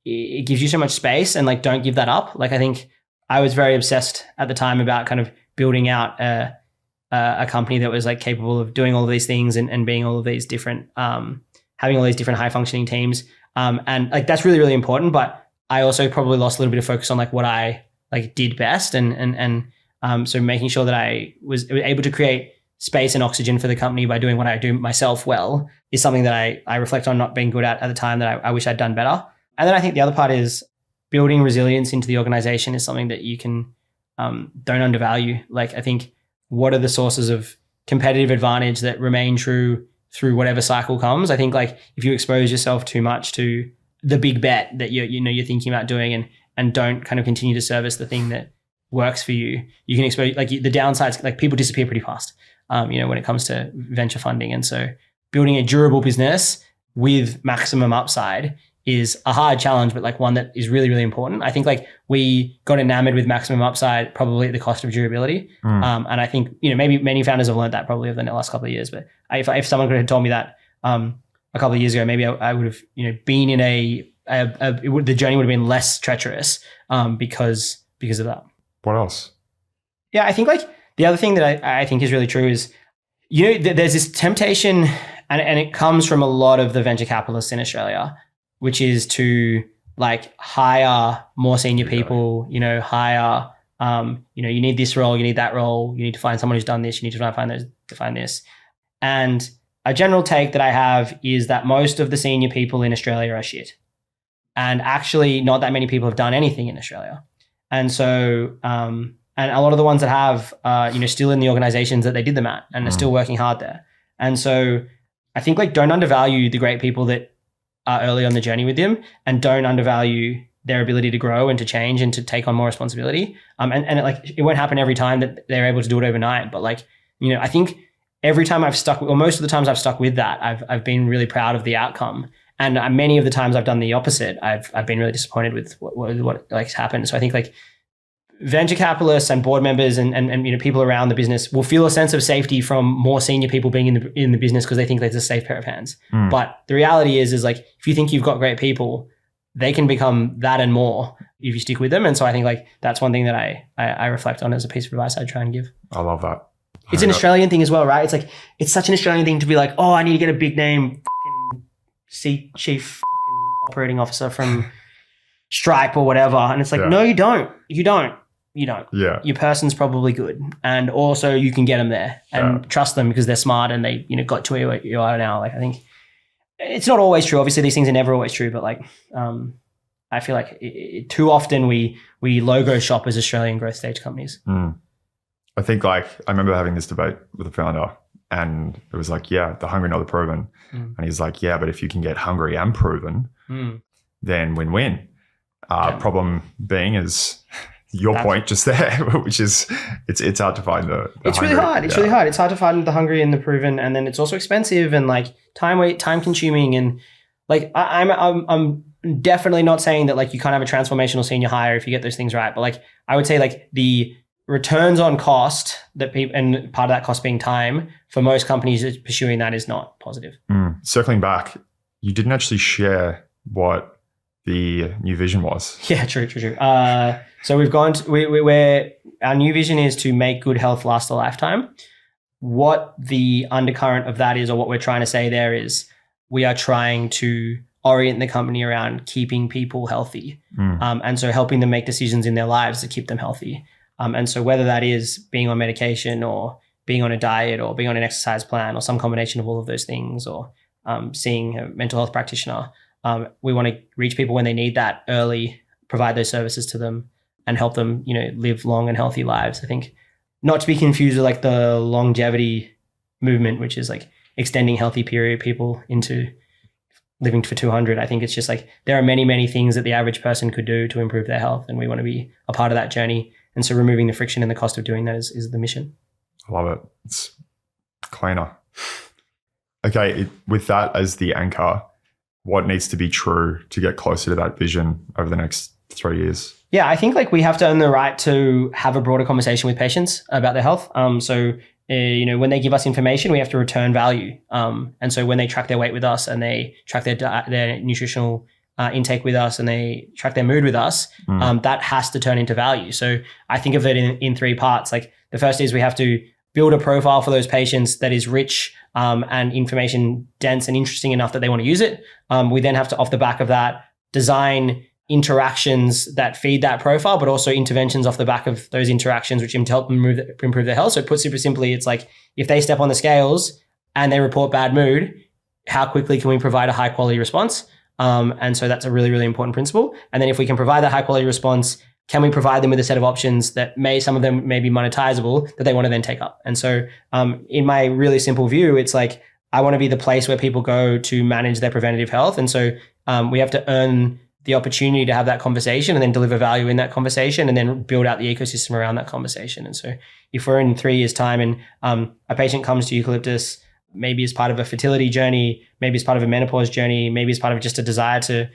it gives you so much space, and like don't give that up. Like I think I was very obsessed at the time about kind of building out a company that was like capable of doing all of these things and being all of these different, having all these different high functioning teams. And like that's really, really important. But I also probably lost a little bit of focus on like what I like did best. And so making sure that I was able to create space and oxygen for the company by doing what I do myself well is something that I reflect on not being good at the time that I wish I'd done better. And then I think the other part is building resilience into the organization is something that you can don't undervalue. Like I think what are the sources of competitive advantage that remain true through whatever cycle comes? I think like if you expose yourself too much to the big bet that you're thinking about doing and don't kind of continue to service the thing that works for you, you can expose like the downsides, like people disappear pretty fast, you know, when it comes to venture funding. And so building a durable business with maximum upside is a hard challenge, but like one that is really, really important. I think like we got enamored with maximum upside probably at the cost of durability. And I think, you know, maybe many founders have learned that probably over the last couple of years, but if someone could have told me that a couple of years ago, maybe I would have, you know, been in the journey would have been less treacherous because of that. What else? Yeah, I think like the other thing that I think is really true is, you know, there's this temptation and it comes from a lot of the venture capitalists in Australia, which is to like hire more senior people, you know, hire, you know, you need this role, you need that role, you need to find someone who's done this, you need to find this. And a general take that I have is that most of the senior people in Australia are shit. And actually not that many people have done anything in Australia. And so, and a lot of the ones that have, you know, still in the organizations that they did them at and are still working hard there. And so I think like don't undervalue the great people that are early on the journey with them, and don't undervalue their ability to grow and to change and to take on more responsibility. And it won't happen every time that they're able to do it overnight. But like, you know, I think every time I've stuck, or most of the times I've stuck with that, I've been really proud of the outcome. And many of the times I've done the opposite, I've been really disappointed with what like happened. So I think like venture capitalists and board members and you know, people around the business will feel a sense of safety from more senior people being in the business because they think there's a safe pair of hands. But the reality is like if you think you've got great people, they can become that and more if you stick with them. And so I think like that's one thing that I reflect on as a piece of advice I try and give. I love that. It's an Australian thing as well, right? It's like it's such an Australian thing to be like, oh, I need to get a big name chief operating officer from Stripe or whatever. And it's like, no, you don't. Yeah. your person's probably good. And also you can get them there and trust them because they're smart and they, got to where you are now. Like, I think it's not always true. Obviously these things are never always true, but like, I feel like too often we logo shop as Australian growth stage companies. I think like, I remember having this debate with the founder and it was like, yeah, the hungry, not the proven. And he's like, yeah, but if you can get hungry and proven, then win-win. Problem being is your point just there, which is it's hard to find the it's hungry. really hard. It's really hard. It's hard to find the hungry and the proven, and then it's also expensive and like time consuming. And like I'm definitely not saying that like you can't have a transformational senior hire if you get those things right, but like I would say like the returns on cost that people, and part of that cost being time, for most companies pursuing that is not positive. Circling back, you didn't actually share what the new vision was. Yeah, true. So we've gone to, where our new vision is to make good health last a lifetime. What the undercurrent of that is, or what we're trying to say there is, we are trying to orient the company around keeping people healthy. And so helping them make decisions in their lives to keep them healthy. And so whether that is being on medication or being on a diet or being on an exercise plan or some combination of all of those things, or seeing a mental health practitioner, we want to reach people when they need that early, provide those services to them and help them, live long and healthy lives. I think not to be confused with like the longevity movement, which is like extending healthy period people into living for 200. I think it's just like there are many, many things that the average person could do to improve their health. And we want to be a part of that journey. And so removing the friction and the cost of doing that is the mission. I love it. It's cleaner. Okay, with that as the anchor, what needs to be true to get closer to that vision over the next 3 years? Yeah, I think like we have to earn the right to have a broader conversation with patients about their health. When they give us information, we have to return value. And so when they track their weight with us and they track their nutritional intake with us and they track their mood with us, that has to turn into value. So I think of it in three parts. Like the first is we have to build a profile for those patients that is rich and information dense and interesting enough that they want to use it. We then have to, off the back of that, design interactions that feed that profile, but also interventions off the back of those interactions, which help them improve their health. So put super simply, it's like if they step on the scales and they report bad mood, how quickly can we provide a high quality response? And so that's a really, really important principle. And then if we can provide that high quality response, can we provide them with a set of options that some of them may be monetizable that they want to then take up? And so in my really simple view, it's like, I want to be the place where people go to manage their preventative health. And so we have to earn the opportunity to have that conversation and then deliver value in that conversation and then build out the ecosystem around that conversation. And so if we're in 3 years' time and a patient comes to Eucalyptus, maybe as part of a fertility journey, maybe as part of a menopause journey, maybe as part of just a desire to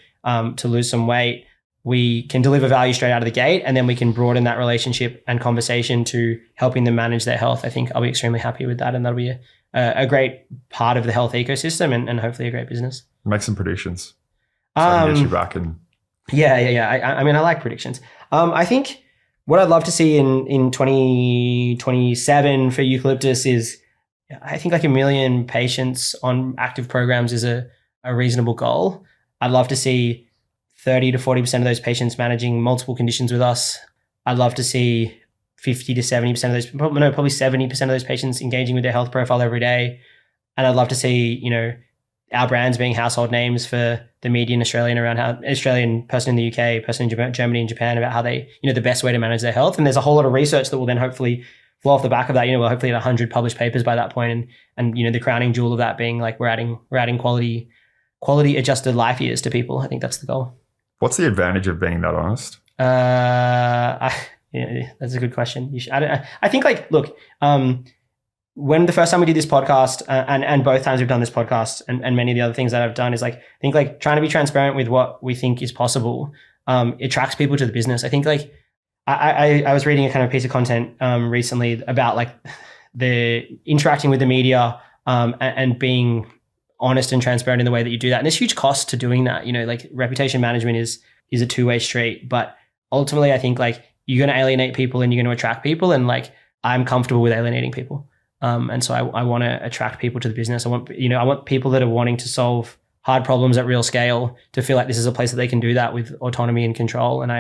lose some weight, we can deliver value straight out of the gate, and then we can broaden that relationship and conversation to helping them manage their health. I think I'll be extremely happy with that, and that'll be a great part of the health ecosystem and hopefully a great business. Make some predictions. So I can get you back and... Yeah. I mean, I like predictions. I think what I'd love to see in 2027 for Eucalyptus is, I think like 1 million patients on active programs is a reasonable goal. I'd love to see 30 to 40% of those patients managing multiple conditions with us. I'd love to see 50 to 70% of those, probably 70% of those patients engaging with their health profile every day. And I'd love to see, our brands being household names for the median Australian person in the UK, person in Germany and Japan, about how they, the best way to manage their health. And there's a whole lot of research that will then hopefully flow off the back of that. We'll hopefully at 100 published papers by that point. And the crowning jewel of that being like we're adding quality adjusted life years to people. I think that's the goal. What's the advantage of being that honest? Yeah, that's a good question. I think like, look, when the first time we did this podcast and both times we've done this podcast and many of the other things that I've done is like, I think like trying to be transparent with what we think is possible, it attracts people to the business. I think like I was reading a kind of piece of content recently about like the interacting with the media and being honest and transparent in the way that you do that. And there's huge cost to doing that. Like reputation management is a two-way street, but ultimately I think like you're going to alienate people and you're going to attract people. And like, I'm comfortable with alienating people. And so I want to attract people to the business. I want people that are wanting to solve hard problems at real scale to feel like this is a place that they can do that with autonomy and control. And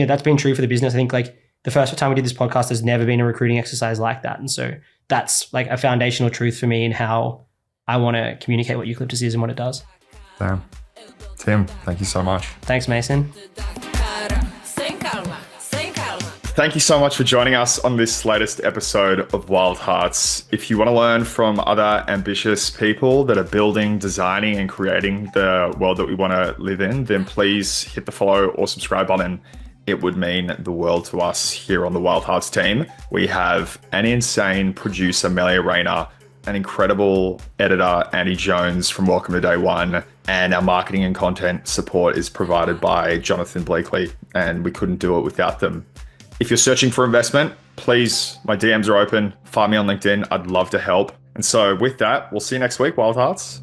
that's been true for the business. I think like the first time we did this podcast, there's never been a recruiting exercise like that. And so that's like a foundational truth for me in how I want to communicate what Eucalyptus is and what it does. Damn. Tim, thank you so much. Thanks, Mason. Thank you so much for joining us on this latest episode of Wild Hearts. If you want to learn from other ambitious people that are building, designing, and creating the world that we want to live in, then please hit the follow or subscribe button. It would mean the world to us here on the Wild Hearts team. We have an insane producer, Melia Rayner, an incredible editor, Andy Jones from Welcome to Day One, and our marketing and content support is provided by Jonathan Bleakley, and we couldn't do it without them. If you're searching for investment, please, my DMs are open. Find me on LinkedIn. I'd love to help. And so with that, we'll see you next week, Wild Hearts.